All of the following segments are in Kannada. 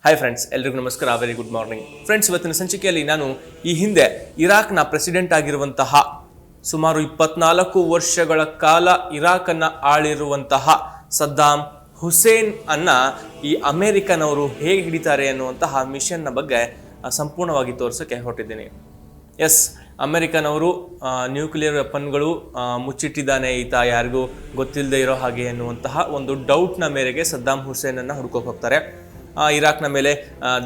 ಹಾಯ್ ಫ್ರೆಂಡ್ಸ್, ಎಲ್ರಿಗೂ ನಮಸ್ಕಾರ. Very good morning friends. ಇವತ್ತಿನ ಸಂಚಿಕೆಯಲ್ಲಿ ನಾನು ಈ ಹಿಂದೆ ಇರಾಕ್ನ ಪ್ರೆಸಿಡೆಂಟ್ ಆಗಿರುವಂತಹ ಸುಮಾರು 24 ವರ್ಷಗಳ ಕಾಲ ಇರಾಕನ್ನು ಆಳಿರುವಂತಹ ಸದ್ದಾಮ್ ಹುಸೇನ್ ಅನ್ನ ಈ ಅಮೆರಿಕನವರು ಹೇಗೆ ಹಿಡಿತಾರೆ ಅನ್ನುವಂತಹ ಮಿಷನ್ನ ಬಗ್ಗೆ ಸಂಪೂರ್ಣವಾಗಿ ತೋರಿಸೋಕೆ ಹೊರಟಿದ್ದೀನಿ. ಎಸ್, ಅಮೆರಿಕನವರು ನ್ಯೂಕ್ಲಿಯರ್ ವೆಪನ್ಗಳು ಮುಚ್ಚಿಟ್ಟಿದ್ದಾನೆ ಈತ, ಯಾರಿಗೂ ಗೊತ್ತಿಲ್ಲದೆ ಇರೋ ಹಾಗೆ ಎನ್ನುವಂತಹ ಒಂದು ಡೌಟ್ನ ಮೇರೆಗೆ ಸದ್ದಾಮ್ ಹುಸೇನನ್ನು ಹುಡ್ಕೋಕೆ ಹೋಗ್ತಾರೆ. ಇರಾಕ್ನ ಮೇಲೆ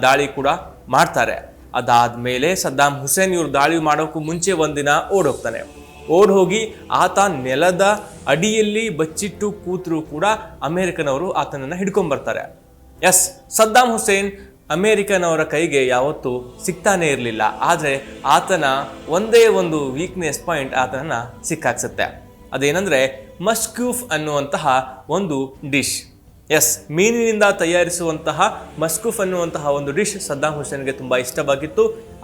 ದಾಳಿ ಕೂಡ ಮಾಡ್ತಾರೆ. ಅದಾದ್ಮೇಲೆ ಸದ್ದಾಮ್ ಹುಸೇನ್ ಇವರು ದಾಳಿ ಮಾಡೋಕ್ಕೂ ಮುಂಚೆ ಒಂದಿನ ಓಡೋಗ್ತಾನೆ. ಓಡೋಗಿ ಆತ ನೆಲದ ಅಡಿಯಲ್ಲಿ ಬಚ್ಚಿಟ್ಟು ಕೂತರೂ ಕೂಡ ಅಮೆರಿಕನವರು ಆತನನ್ನು ಹಿಡ್ಕೊಂಡ್ಬರ್ತಾರೆ. ಎಸ್, ಸದ್ದಾಮ್ ಹುಸೇನ್ ಅಮೆರಿಕನವರ ಕೈಗೆ ಯಾವತ್ತೂ ಸಿಗ್ತಾನೆ ಇರಲಿಲ್ಲ. ಆದರೆ ಆತನ ಒಂದೇ ಒಂದು ವೀಕ್ನೆಸ್ ಪಾಯಿಂಟ್ ಆತನನ್ನು ಸಿಕ್ಕಾಕ್ಸುತ್ತೆ. ಅದೇನೆಂದರೆ ಮಸ್ಕ್ಯೂಫ್ ಅನ್ನುವಂತಹ ಒಂದು ಡಿಶ್. ಎಸ್, ಮೀನಿನಿಂದ ತಯಾರಿಸುವಂತಹ ಮಸ್ಕೂಫ್ ಅನ್ನುವಂತಹ ಒಂದು ಡಿಶ್ ಸದ್ದಾಮ್ ಹುಸೇನ್ಗೆ ತುಂಬ ಇಷ್ಟವಾಗಿತ್ತು.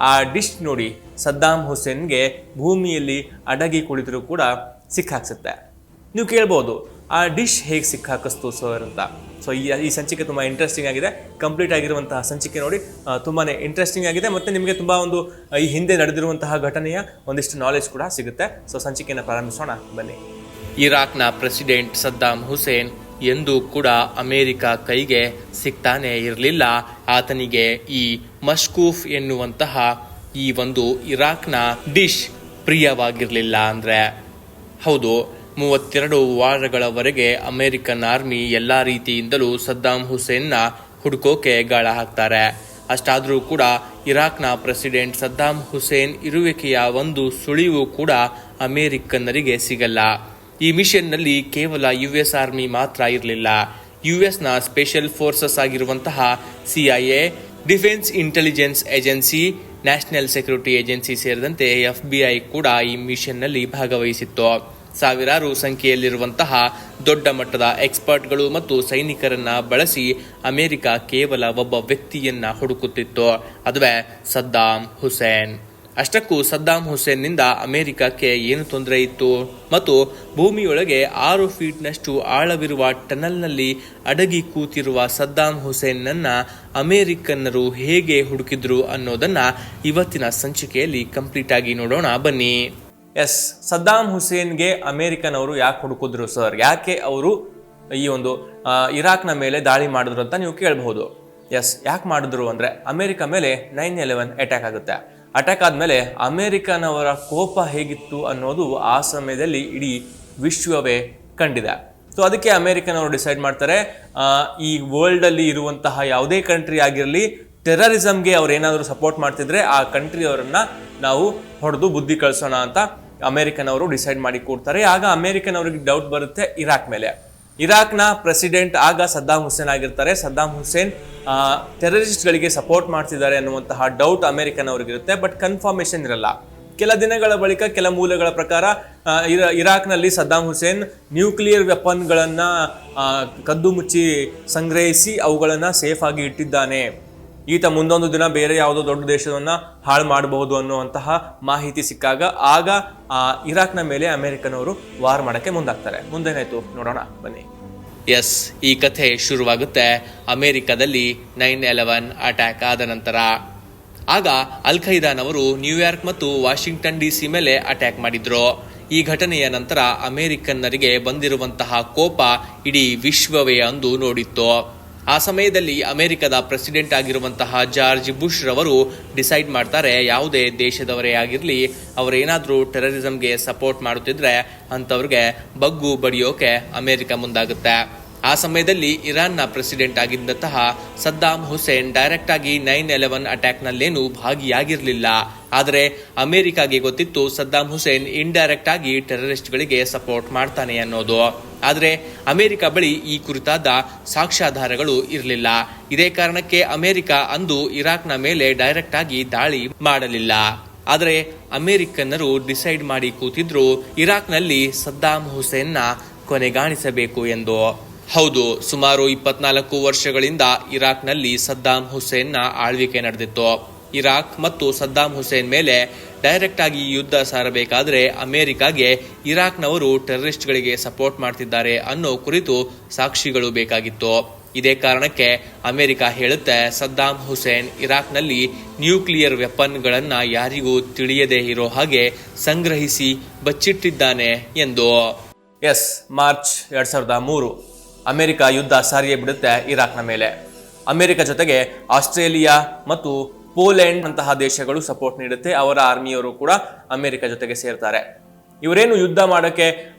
ಆ ಡಿಶ್ ನೋಡಿ ಸದ್ದಾಮ್ ಹುಸೇನ್ಗೆ ಭೂಮಿಯಲ್ಲಿ ಅಡಗಿ ಕುಳಿತರೂ ಕೂಡ ಸಿಕ್ಕಾಕ್ಸುತ್ತೆ. ನೀವು ಕೇಳ್ಬೋದು, ಆ ಡಿಶ್ ಹೇಗೆ ಸಿಕ್ಕಾಕಿಸ್ತು ಸರ್ ಅಂತ. ಸೊ ಈ ಸಂಚಿಕೆ ತುಂಬ ಇಂಟ್ರೆಸ್ಟಿಂಗ್ ಆಗಿದೆ. ಕಂಪ್ಲೀಟ್ ಆಗಿರುವಂತಹ ಸಂಚಿಕೆ ನೋಡಿ, ತುಂಬಾ ಇಂಟ್ರೆಸ್ಟಿಂಗ್ ಆಗಿದೆ ಮತ್ತು ನಿಮಗೆ ತುಂಬ ಒಂದು ಈ ಹಿಂದೆ ನಡೆದಿರುವಂತಹ ಘಟನೆಯ ಒಂದಿಷ್ಟು ನಾಲೆಜ್ ಕೂಡ ಸಿಗುತ್ತೆ. ಸೊ ಸಂಚಿಕೆಯನ್ನು ಪ್ರಾರಂಭಿಸೋಣ ಬನ್ನಿ. ಇರಾಕ್ನ ಪ್ರೆಸಿಡೆಂಟ್ ಸದ್ದಾಮ್ ಹುಸೇನ್ ಎಂದೂ ಕೂಡ ಅಮೆರಿಕ ಕೈಗೆ ಸಿಗ್ತಾನೆ ಇರಲಿಲ್ಲ. ಆತನಿಗೆ ಈ ಮಸ್ಕೂಫ್ ಎನ್ನುವಂತಹ ಈ ಒಂದು ಇರಾಕ್ನ ಡಿಶ್ ಪ್ರಿಯವಾಗಿರಲಿಲ್ಲ. ಅಂದರೆ ಹೌದು, 32 ವಾರಗಳವರೆಗೆ ಅಮೆರಿಕನ್ ಆರ್ಮಿ ಎಲ್ಲ ರೀತಿಯಿಂದಲೂ ಸದ್ದಾಮ್ ಹುಸೇನ್ನ ಹುಡುಕೋಕೆ ಗಾಳ ಹಾಕ್ತಾರೆ. ಅಷ್ಟಾದರೂ ಕೂಡ ಇರಾಕ್ನ ಪ್ರೆಸಿಡೆಂಟ್ ಸದ್ದಾಮ್ ಹುಸೇನ್ ಇರುವಿಕೆಯ ಒಂದು ಸುಳಿವು ಕೂಡ ಅಮೆರಿಕನ್ನರಿಗೆ ಸಿಗಲ್ಲ. ಈ ಮಿಷನ್ನಲ್ಲಿ ಕೇವಲ US ಆರ್ಮಿ ಮಾತ್ರ ಇರಲಿಲ್ಲ. US ನ ಸ್ಪೆಷಲ್ ಫೋರ್ಸಸ್ ಆಗಿರುವಂತಹ CIA, defence intelligence agency, national security agency ಸೇರಿದಂತೆ FBI ಕೂಡ ಈ ಮಿಷನ್ನಲ್ಲಿ ಭಾಗವಹಿಸಿತ್ತು. ಸಾವಿರಾರು ಸಂಖ್ಯೆಯಲ್ಲಿರುವಂತಹ ದೊಡ್ಡ ಮಟ್ಟದ ಎಕ್ಸ್ಪರ್ಟ್ಗಳು ಮತ್ತು ಸೈನಿಕರನ್ನ ಬಳಸಿ ಅಮೆರಿಕ ಕೇವಲ ಒಬ್ಬ ವ್ಯಕ್ತಿಯನ್ನ ಹುಡುಕುತ್ತಿತ್ತು, ಅದುವೇ ಸದ್ದಾಮ್ ಹುಸೇನ್. ಅಷ್ಟಕ್ಕೂ ಸದ್ದಾಮ್ ಹುಸೇನ್ನಿಂದ ಅಮೆರಿಕಕ್ಕೆ ಏನು ತೊಂದರೆ ಇತ್ತು ಮತ್ತು ಭೂಮಿಯೊಳಗೆ 6 ಫೀಟ್ನಷ್ಟು ಆಳವಿರುವ ಟನಲ್ನಲ್ಲಿ ಅಡಗಿ ಕೂತಿರುವ ಸದ್ದಾಮ್ ಹುಸೇನ್ನನ್ನ ಅಮೆರಿಕನ್ನರು ಹೇಗೆ ಹುಡುಕಿದ್ರು ಅನ್ನೋದನ್ನ ಇವತ್ತಿನ ಸಂಚಿಕೆಯಲ್ಲಿ ಕಂಪ್ಲೀಟ್ ಆಗಿ ನೋಡೋಣ ಬನ್ನಿ. ಎಸ್, ಸದ್ದಾಮ್ ಹುಸೇನ್ಗೆ ಅಮೆರಿಕನವರು ಯಾಕೆ ಹುಡುಕಿದ್ರು ಸರ್, ಯಾಕೆ ಅವರು ಈ ಒಂದು ಇರಾಕ್ನ ಮೇಲೆ ದಾಳಿ ಮಾಡಿದ್ರು ಅಂತ ನೀವು ಕೇಳಬಹುದು. ಎಸ್, ಯಾಕೆ ಮಾಡಿದ್ರು ಅಂದರೆ ಅಮೆರಿಕ ಮೇಲೆ 9/11 ಅಟ್ಯಾಕ್ ಆಗುತ್ತೆ. ಅಟ್ಯಾಕ್ ಆದಮೇಲೆ ಅಮೆರಿಕನವರ ಕೋಪ ಹೇಗಿತ್ತು ಅನ್ನೋದು ಆ ಸಮಯದಲ್ಲಿ ಇಡೀ ವಿಶ್ವವೇ ಕಂಡಿದೆ. ಸೊ ಅದಕ್ಕೆ ಅಮೆರಿಕನವರು ಡಿಸೈಡ್ ಮಾಡ್ತಾರೆ, ಈ ವರ್ಲ್ಡಲ್ಲಿ ಇರುವಂತಹ ಯಾವುದೇ ಕಂಟ್ರಿ ಆಗಿರಲಿ, ಟೆರರಿಸಮ್ಗೆ ಅವ್ರು ಏನಾದರೂ ಸಪೋರ್ಟ್ ಮಾಡ್ತಿದ್ರೆ ಆ ಕಂಟ್ರಿಯವರನ್ನು ನಾವು ಹೊಡೆದು ಬುದ್ಧಿ ಕಳಿಸೋಣ ಅಂತ ಅಮೆರಿಕನವರು ಡಿಸೈಡ್ ಮಾಡಿ ಕೊಡ್ತಾರೆ. ಆಗ ಅಮೆರಿಕನವ್ರಿಗೆ ಡೌಟ್ ಬರುತ್ತೆ ಇರಾಕ್ ಮೇಲೆ. ಇರಾಕ್ನ ಪ್ರೆಸಿಡೆಂಟ್ ಆಗ ಸದ್ದಾಮ್ ಹುಸೇನ್ ಆಗಿರ್ತಾರೆ. ಸದ್ದಾಮ್ ಹುಸೇನ್ ಟೆರರಿಸ್ಟ್ಗಳಿಗೆ ಸಪೋರ್ಟ್ ಮಾಡ್ತಿದ್ದಾರೆ ಅನ್ನುವಂತಹ ಡೌಟ್ ಅಮೆರಿಕನವ್ರಿಗಿರುತ್ತೆ, ಬಟ್ ಕನ್ಫರ್ಮೇಷನ್ ಇರಲ್ಲ. ಕೆಲ ದಿನಗಳ ಬಳಿಕ ಕೆಲ ಮೂಲಗಳ ಪ್ರಕಾರ ಇರಾಕ್ನಲ್ಲಿ ಸದ್ದಾಮ್ ಹುಸೇನ್ ನ್ಯೂಕ್ಲಿಯರ್ ವೆಪನ್ಗಳನ್ನು ಕದ್ದು ಮುಚ್ಚಿ ಸಂಗ್ರಹಿಸಿ ಅವುಗಳನ್ನು ಸೇಫ್ ಆಗಿ ಇಟ್ಟಿದ್ದಾನೆ, ಈತ ಮುಂದೊಂದು ದಿನ ಬೇರೆ ಯಾವುದೋ ದೊಡ್ಡ ದೇಶವನ್ನು ಹಾಳು ಮಾಡಬಹುದು ಅನ್ನುವಂತಹ ಮಾಹಿತಿ ಸಿಕ್ಕಾಗ ಆಗ ಇರಾಕ್ನ ಮೇಲೆ ಅಮೆರಿಕನವರು ವಾರ್ ಮಾಡೋಕ್ಕೆ ಮುಂದಾಗ್ತಾರೆ. ಮುಂದೇನಾಯ್ತು ನೋಡೋಣ ಬನ್ನಿ. ಎಸ್, ಈ ಕಥೆ ಶುರುವಾಗುತ್ತೆ ಅಮೆರಿಕದಲ್ಲಿ 9/11 ಅಟ್ಯಾಕ್ ಆದ ನಂತರ. ಆಗ ಅಲ್ ಖೈದಾನವರು ನ್ಯೂಯಾರ್ಕ್ ಮತ್ತು ವಾಷಿಂಗ್ಟನ್ DC ಮೇಲೆ ಅಟ್ಯಾಕ್ ಮಾಡಿದ್ರು. ಈ ಘಟನೆಯ ನಂತರ ಅಮೆರಿಕನ್ನರಿಗೆ ಬಂದಿರುವಂತಹ ಕೋಪ ಇಡೀ ವಿಶ್ವವೇ ಅಂದು ನೋಡಿತ್ತು. ಆ ಸಮಯದಲ್ಲಿ ಅಮೆರಿಕದ ಪ್ರೆಸಿಡೆಂಟ್ ಆಗಿರುವಂತಹ ಜಾರ್ಜ್ ಬುಷ್ ರವರು ಡಿಸೈಡ್ ಮಾಡ್ತಾರೆ, ಯಾವುದೇ ದೇಶದವರೇ ಆಗಿರಲಿ ಅವರೇನಾದರೂ ಟೆರರಿಸಮ್ಗೆ ಸಪೋರ್ಟ್ ಮಾಡುತ್ತಿದ್ರೆ ಅಂಥವ್ರಿಗೆ ಬಗ್ಗು ಬಡಿಯೋಕೆ ಅಮೆರಿಕ ಮುಂದಾಗುತ್ತೆ. ಆ ಸಮಯದಲ್ಲಿ ಇರಾನ್ನ ಪ್ರೆಸಿಡೆಂಟ್ ಆಗಿದ್ದಂತಹ ಸದ್ದಾಮ್ ಹುಸೇನ್ ಡೈರೆಕ್ಟ್ ಆಗಿ 9/11 ಅಟ್ಯಾಕ್ನಲ್ಲೇನೂ ಭಾಗಿಯಾಗಿರಲಿಲ್ಲ. ಆದರೆ ಅಮೆರಿಕಾಗೆ ಗೊತ್ತಿತ್ತು ಸದ್ದಾಮ್ ಹುಸೇನ್ ಇಂಡೈರೆಕ್ಟ್ ಆಗಿ ಟೆರರಿಸ್ಟ್ಗಳಿಗೆ ಸಪೋರ್ಟ್ ಮಾಡ್ತಾನೆ ಅನ್ನೋದು. ಆದರೆ ಅಮೆರಿಕ ಬಳಿ ಈ ಕುರಿತಾದ ಸಾಕ್ಷ್ಯಾಧಾರಗಳು ಇರಲಿಲ್ಲ. ಇದೇ ಕಾರಣಕ್ಕೆ ಅಮೆರಿಕ ಅಂದು ಇರಾಕ್ನ ಮೇಲೆ ಡೈರೆಕ್ಟ್ ಆಗಿ ದಾಳಿ ಮಾಡಲಿಲ್ಲ. ಆದರೆ ಅಮೆರಿಕನ್ನರು ಡಿಸೈಡ್ ಮಾಡಿ ಕೂತಿದ್ರು ಇರಾಕ್ನಲ್ಲಿ ಸದ್ದಾಮ್ ಹುಸೇನ್ನ ಕೊನೆಗಾಣಿಸಬೇಕು ಎಂದು. ಹೌದು, ಸುಮಾರು 24 ವರ್ಷಗಳಿಂದ ಇರಾಕ್ನಲ್ಲಿ ಸದ್ದಾಮ್ ಹುಸೇನ್ನ ಆಳ್ವಿಕೆ ನಡೆದಿತ್ತು. ಇರಾಕ್ ಮತ್ತು ಸದ್ದಾಮ್ ಹುಸೇನ್ ಮೇಲೆ ಡೈರೆಕ್ಟ್ ಆಗಿ ಯುದ್ಧ ಸಾರಬೇಕಾದ್ರೆ ಅಮೆರಿಕಾಗೆ ಇರಾಕ್ನವರು ಟೆರರಿಸ್ಟ್ಗಳಿಗೆ ಸಪೋರ್ಟ್ ಮಾಡ್ತಿದ್ದಾರೆ ಅನ್ನೋ ಕುರಿತು ಸಾಕ್ಷಿಗಳು ಬೇಕಾಗಿತ್ತು. ಇದೇ ಕಾರಣಕ್ಕೆ ಅಮೆರಿಕ ಹೇಳುತ್ತೆ, ಸದ್ದಾಂ ಹುಸೇನ್ ಇರಾಕ್ನಲ್ಲಿ ನ್ಯೂಕ್ಲಿಯರ್ ವೆಪನ್ಗಳನ್ನು ಯಾರಿಗೂ ತಿಳಿಯದೇ ಇರೋ ಹಾಗೆ ಸಂಗ್ರಹಿಸಿ ಬಚ್ಚಿಟ್ಟಿದ್ದಾನೆ ಎಂದು. ಮಾರ್ಚ್ 2003 ಅಮೆರಿಕ ಯುದ್ಧ ಸಾರಿಯೇ ಬಿಡುತ್ತೆ ಇರಾಕ್ನ ಮೇಲೆ. ಅಮೆರಿಕ ಜೊತೆಗೆ ಆಸ್ಟ್ರೇಲಿಯಾ ಮತ್ತು ಪೋಲೆಂಡ್ ಅಂತಹ ದೇಶಗಳು ಸಪೋರ್ಟ್ ನೀಡುತ್ತೆ. ಅವರ ಆರ್ಮಿಯವರು ಕೂಡ ಅಮೆರಿಕ ಜೊತೆಗೆ ಸೇರ್ತಾರೆ. ಇವರೇನು ಯುದ್ಧ ಮಾಡೋಕ್ಕೆ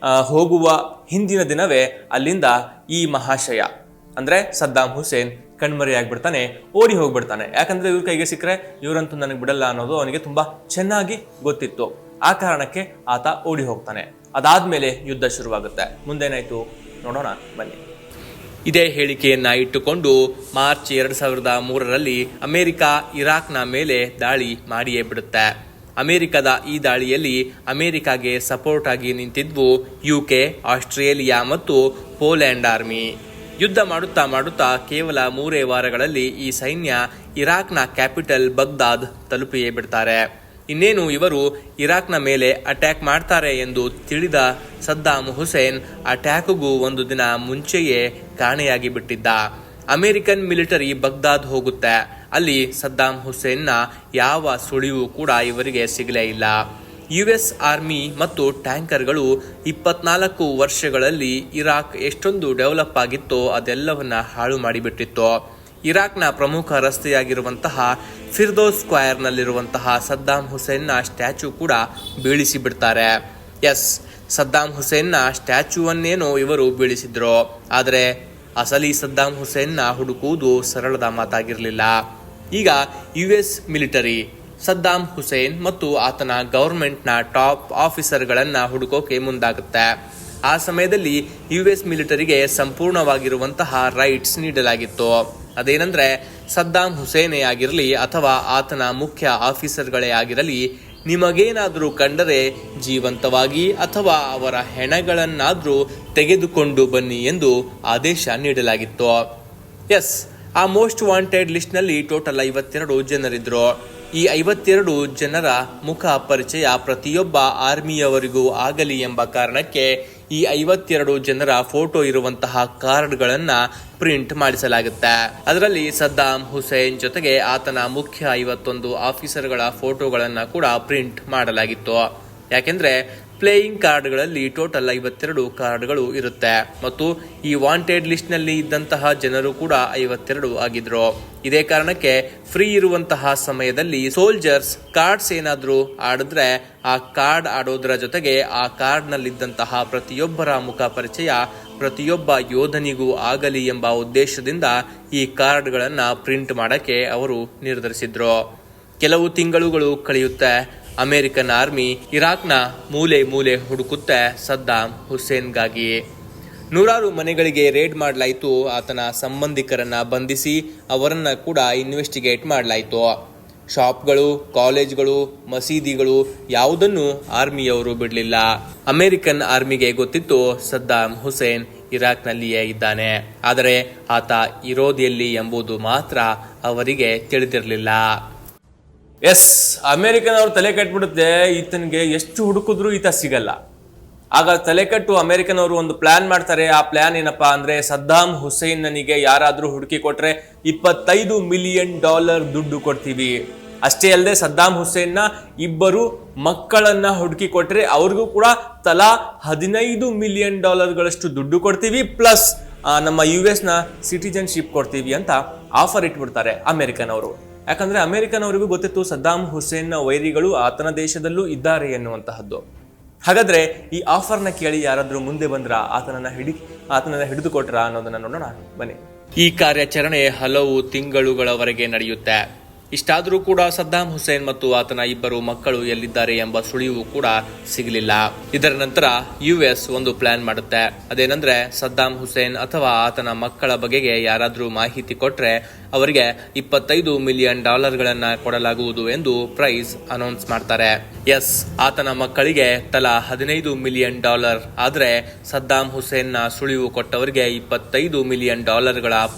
ಹೋಗುವ ಹಿಂದಿನ ದಿನವೇ ಅಲ್ಲಿಂದ ಈ ಮಹಾಶಯ ಅಂದ್ರೆ ಸದ್ದಾಂ ಹುಸೇನ್ ಕಣ್ಮರೆಯಾಗ್ಬಿಡ್ತಾನೆ, ಓಡಿ ಹೋಗ್ಬಿಡ್ತಾನೆ. ಯಾಕಂದ್ರೆ ಇವ್ರ ಕೈಗೆ ಸಿಕ್ಕರೆ ಇವರಂತೂ ನನಗೆ ಬಿಡಲ್ಲ ಅನ್ನೋದು ಅವನಿಗೆ ತುಂಬಾ ಚೆನ್ನಾಗಿ ಗೊತ್ತಿತ್ತು. ಆ ಕಾರಣಕ್ಕೆ ಆತ ಓಡಿ ಹೋಗ್ತಾನೆ. ಅದಾದ್ಮೇಲೆ ಯುದ್ಧ ಶುರುವಾಗುತ್ತೆ. ಮುಂದೇನಾಯ್ತು ನೋಡೋಣ ಬನ್ನಿ. ಇದೇ ಹೇಳಿಕೆಯನ್ನ ಇಟ್ಟುಕೊಂಡು ಮಾರ್ಚ್ 2003ರಲ್ಲಿ ಅಮೆರಿಕ ಇರಾಕ್ನ ಮೇಲೆ ದಾಳಿ ಮಾಡಿಯೇ ಬಿಡುತ್ತೆ. ಅಮೆರಿಕದ ಈ ದಾಳಿಯಲ್ಲಿ ಅಮೆರಿಕಾಗೆ ಸಪೋರ್ಟ್ ಆಗಿ ನಿಂತಿದ್ವು UK, ಆಸ್ಟ್ರೇಲಿಯಾ ಮತ್ತು ಪೋಲೆಂಡ್ ಆರ್ಮಿ. ಯುದ್ಧ ಮಾಡುತ್ತಾ ಕೇವಲ 3 ವಾರಗಳಲ್ಲಿ ಈ ಸೈನ್ಯ ಇರಾಕ್ನ ಕ್ಯಾಪಿಟಲ್ ಬಗ್ದಾದ್ ತಲುಪಿಯೇ ಬಿಡ್ತಾರೆ. ಇನ್ನೇನು ಇವರು ಇರಾಕ್ನ ಮೇಲೆ ಅಟ್ಯಾಕ್ ಮಾಡ್ತಾರೆ ಎಂದು ತಿಳಿದ ಸದ್ದಾಂ ಹುಸೇನ್ ಅಟ್ಯಾಕ್ಗೂ ಒಂದು ದಿನ ಮುಂಚೆಯೇ ಕಾಣೆಯಾಗಿ ಬಿಟ್ಟಿದ್ದ. ಅಮೆರಿಕನ್ ಮಿಲಿಟರಿ ಬಗ್ದಾದ್ ಹೋಗುತ್ತೆ. ಅಲ್ಲಿ ಸದ್ದಾಂ ಹುಸೇನ್ನ ಯಾವ ಸುಳಿವು ಕೂಡ ಇವರಿಗೆ ಸಿಗಲೇ ಇಲ್ಲ. US ಆರ್ಮಿ ಮತ್ತು ಟ್ಯಾಂಕರ್ಗಳು 24 ವರ್ಷಗಳಲ್ಲಿ ಇರಾಕ್ ಎಷ್ಟೊಂದು ಡೆವಲಪ್ ಆಗಿತ್ತೋ ಅದೆಲ್ಲವನ್ನ ಹಾಳು ಮಾಡಿಬಿಟ್ಟಿತ್ತು. ಇರಾಕ್ನ ಪ್ರಮುಖ ರಸ್ತೆಯಾಗಿರುವಂತಹ ಫಿರ್ದೋಸ್ ಸ್ಕ್ವೇರ್ನಲ್ಲಿರುವಂತಹ ಸದ್ದಾಂ ಹುಸೇನ್ನ ಸ್ಟ್ಯಾಚ್ಯೂ ಕೂಡ ಬೀಳಿಸಿ ಬಿಡ್ತಾರೆ. ಸದ್ದಾಂ ಹುಸೇನ್ನ ಸ್ಟ್ಯಾಚ್ಯೂವನ್ನೇನೋ ಇವರು ಬೀಳಿಸಿದ್ರು. ಆದರೆ ಅಸಲಿ ಸದ್ದಾಂ ಹುಸೇನ್ನ ಹುಡುಕುವುದು ಸರಳದ ಮಾತಾಗಿರಲಿಲ್ಲ. ಈಗ US ಮಿಲಿಟರಿ ಸದ್ದಾಂ ಹುಸೇನ್ ಮತ್ತು ಆತನ ಗವರ್ಮೆಂಟ್ನ ಟಾಪ್ ಆಫೀಸರ್ಗಳನ್ನು ಹುಡುಕೋಕೆ ಮುಂದಾಗುತ್ತೆ. ಆ ಸಮಯದಲ್ಲಿ US ಮಿಲಿಟರಿಗೆ ಸಂಪೂರ್ಣವಾಗಿರುವಂತಹ ರೈಟ್ಸ್ ನೀಡಲಾಗಿತ್ತು. ಅದೇನೆಂದ್ರೆ ಸದ್ದಾಂ ಹುಸೇನೇ ಆಗಿರಲಿ ಅಥವಾ ಆತನ ಮುಖ್ಯ ಆಫೀಸರ್ಗಳೇ ಆಗಿರಲಿ, ನಿಮಗೇನಾದರೂ ಕಂಡರೆ ಜೀವಂತವಾಗಿ ಅಥವಾ ಅವರ ಹೆಣಗಳನ್ನಾದರೂ ತೆಗೆದುಕೊಂಡು ಬನ್ನಿ ಎಂದು ಆದೇಶ ನೀಡಲಾಗಿತ್ತು. ಆ ಮೋಸ್ಟ್ ವಾಂಟೆಡ್ ಲಿಸ್ಟ್ನಲ್ಲಿ ಟೋಟಲ್ 52 ಜನರಿದ್ರು. ಈ 52 ಜನರ ಮುಖ ಪರಿಚಯ ಪ್ರತಿಯೊಬ್ಬ ಆರ್ಮಿಯವರಿಗೂ ಆಗಲಿ ಎಂಬ ಕಾರಣಕ್ಕೆ ಈ 52 ಜನರ ಫೋಟೋ ಇರುವಂತಹ ಕಾರ್ಡ್ಗಳನ್ನ ಪ್ರಿಂಟ್ ಮಾಡಿಸಲಾಗುತ್ತೆ. ಅದರಲ್ಲಿ ಸದ್ದಾಂ ಹುಸೇನ್ ಜೊತೆಗೆ ಆತನ ಮುಖ್ಯ 51 ಆಫೀಸರ್ಗಳ ಫೋಟೋಗಳನ್ನ ಕೂಡ ಪ್ರಿಂಟ್ ಮಾಡಲಾಗಿತ್ತು. ಯಾಕೆಂದ್ರೆ ಪ್ಲೇಯಿಂಗ್ ಕಾರ್ಡ್ಗಳಲ್ಲಿ ಟೋಟಲ್ 52 ಕಾರ್ಡ್ಗಳು ಇರುತ್ತೆ ಮತ್ತು ಈ ವಾಂಟೆಡ್ ಲಿಸ್ಟ್ನಲ್ಲಿ ಇದ್ದಂತಹ ಜನರು ಕೂಡ 52 ಆಗಿದ್ರು. ಇದೇ ಕಾರಣಕ್ಕೆ ಫ್ರೀ ಇರುವಂತಹ ಸಮಯದಲ್ಲಿ ಸೋಲ್ಜರ್ಸ್ ಕಾರ್ಡ್ಸ್ ಏನಾದರೂ ಆಡಿದ್ರೆ ಆ ಕಾರ್ಡ್ ಆಡೋದ್ರ ಜೊತೆಗೆ ಆ ಕಾರ್ಡ್ನಲ್ಲಿದ್ದಂತಹ ಪ್ರತಿಯೊಬ್ಬರ ಮುಖ ಪರಿಚಯ ಪ್ರತಿಯೊಬ್ಬ ಯೋಧನಿಗೂ ಆಗಲಿ ಎಂಬ ಉದ್ದೇಶದಿಂದ ಈ ಕಾರ್ಡ್ಗಳನ್ನು ಪ್ರಿಂಟ್ ಮಾಡಕ್ಕೆ ಅವರು ನಿರ್ಧರಿಸಿದ್ರು. ಕೆಲವು ತಿಂಗಳುಗಳು ಕಳೆಯುತ್ತೆ. ಅಮೆರಿಕನ್ ಆರ್ಮಿ ಇರಾಕ್ನ ಮೂಲೆ ಮೂಲೆ ಹುಡುಕುತ್ತೆ ಸದ್ದಾಂ ಹುಸೇನ್ಗಾಗಿ. ನೂರಾರು ಮನೆಗಳಿಗೆ ರೇಡ್ ಮಾಡಲಾಯಿತು. ಆತನ ಸಂಬಂಧಿಕರನ್ನ ಬಂಧಿಸಿ ಅವರನ್ನ ಕೂಡ ಇನ್ವೆಸ್ಟಿಗೇಟ್ ಮಾಡಲಾಯಿತು. ಶಾಪ್ಗಳು, ಕಾಲೇಜ್ಗಳು, ಮಸೀದಿಗಳು ಯಾವುದನ್ನು ಆರ್ಮಿಯವರು ಬಿಡಲಿಲ್ಲ. ಅಮೆರಿಕನ್ ಆರ್ಮಿಗೆ ಗೊತ್ತಿತ್ತು ಸದ್ದಾಂ ಹುಸೇನ್ ಇರಾಕ್ನಲ್ಲಿಯೇ ಇದ್ದಾನೆ. ಆದರೆ ಆತ ಇರೋದೆಲ್ಲಿ ಎಂಬುದು ಮಾತ್ರ ಅವರಿಗೆ ತಿಳಿದಿರಲಿಲ್ಲ. ಅಮೆರಿಕನ್ ಅವ್ರು ತಲೆ ಕಟ್ಬಿಡುತ್ತೆ, ಈತನಿಗೆ ಎಷ್ಟು ಹುಡುಕಿದ್ರು ಈತ ಸಿಗಲ್ಲ. ಆಗ ತಲೆ ಕಟ್ಟು ಅಮೆರಿಕನ್ ಅವರು ಒಂದು ಪ್ಲಾನ್ ಮಾಡ್ತಾರೆ. ಆ ಪ್ಲಾನ್ ಏನಪ್ಪಾ ಅಂದ್ರೆ, ಸದ್ದಾಂ ಹುಸೇನ್ ನನಗೆ ಯಾರಾದ್ರೂ ಹುಡುಕಿ ಕೊಟ್ರೆ $25 ಮಿಲಿಯನ್ ದುಡ್ಡು ಕೊಡ್ತೀವಿ. ಅಷ್ಟೇ ಅಲ್ಲದೆ ಸದ್ದಾಂ ಹುಸೇನ್ನ 2 ಮಕ್ಕಳನ್ನ ಹುಡುಕಿ ಕೊಟ್ರೆ ಅವ್ರಿಗೂ ಕೂಡ ತಲಾ $15 ಮಿಲಿಯನ್ ದುಡ್ಡು ಕೊಡ್ತೀವಿ, ಪ್ಲಸ್ ನಮ್ಮ US ನ ಸಿಟಿಜನ್ಶಿಪ್ ಕೊಡ್ತೀವಿ ಅಂತ ಆಫರ್ ಇಟ್ಬಿಡ್ತಾರೆ ಅಮೆರಿಕನ್ ಅವರು. ಯಾಕಂದ್ರೆ ಅಮೆರಿಕನ್ ಅವರಿಗೂ ಗೊತ್ತಿತ್ತು ಸದ್ದಾಂ ಹುಸೇನ್ನ ವೈರಿಗಳು ಆತನ ದೇಶದಲ್ಲೂ ಇದ್ದಾರೆ ಎನ್ನುವಂತಹದ್ದು. ಹಾಗಾದ್ರೆ ಈ ಆಫರ್ನ ಕೇಳಿ ಯಾರಾದ್ರೂ ಮುಂದೆ ಬಂದ್ರ, ಆತನನ್ನ ಹಿಡಿದುಕೊಟ್ರ ಅನ್ನೋದನ್ನ ನೋಡೋಣ ಬನ್ನಿ. ಈ ಕಾರ್ಯಾಚರಣೆ ಹಲವು ತಿಂಗಳುಗಳವರೆಗೆ ನಡೆಯುತ್ತೆ. ಇಷ್ಟಾದರೂ ಕೂಡ ಸದ್ದಾಂ ಹುಸೇನ್ ಮತ್ತು ಆತನ 2 ಮಕ್ಕಳು ಎಲ್ಲಿದ್ದಾರೆ ಎಂಬ ಸುಳಿವು ಕೂಡ ಸಿಗಲಿಲ್ಲ. ಇದರ ನಂತರ US ಒಂದು ಪ್ಲಾನ್ ಮಾಡುತ್ತೆ. ಅದೇನೆಂದ್ರೆ, ಸದ್ದಾಂ ಹುಸೇನ್ ಅಥವಾ ಆತನ ಮಕ್ಕಳ ಬಗೆಗೆ ಯಾರಾದ್ರೂ ಮಾಹಿತಿ ಕೊಟ್ರೆ ಅವರಿಗೆ $25 ಮಿಲಿಯನ್ ಕೊಡಲಾಗುವುದು ಎಂದು ಪ್ರೈಸ್ ಅನೌನ್ಸ್ ಮಾಡ್ತಾರೆ. ಆತನ ಮಕ್ಕಳಿಗೆ ತಲಾ $15 ಮಿಲಿಯನ್, ಆದ್ರೆ ಸದ್ದಾಂ ಹುಸೇನ್ನ ಸುಳಿವು ಕೊಟ್ಟವರಿಗೆ $25 ಮಿಲಿಯನ್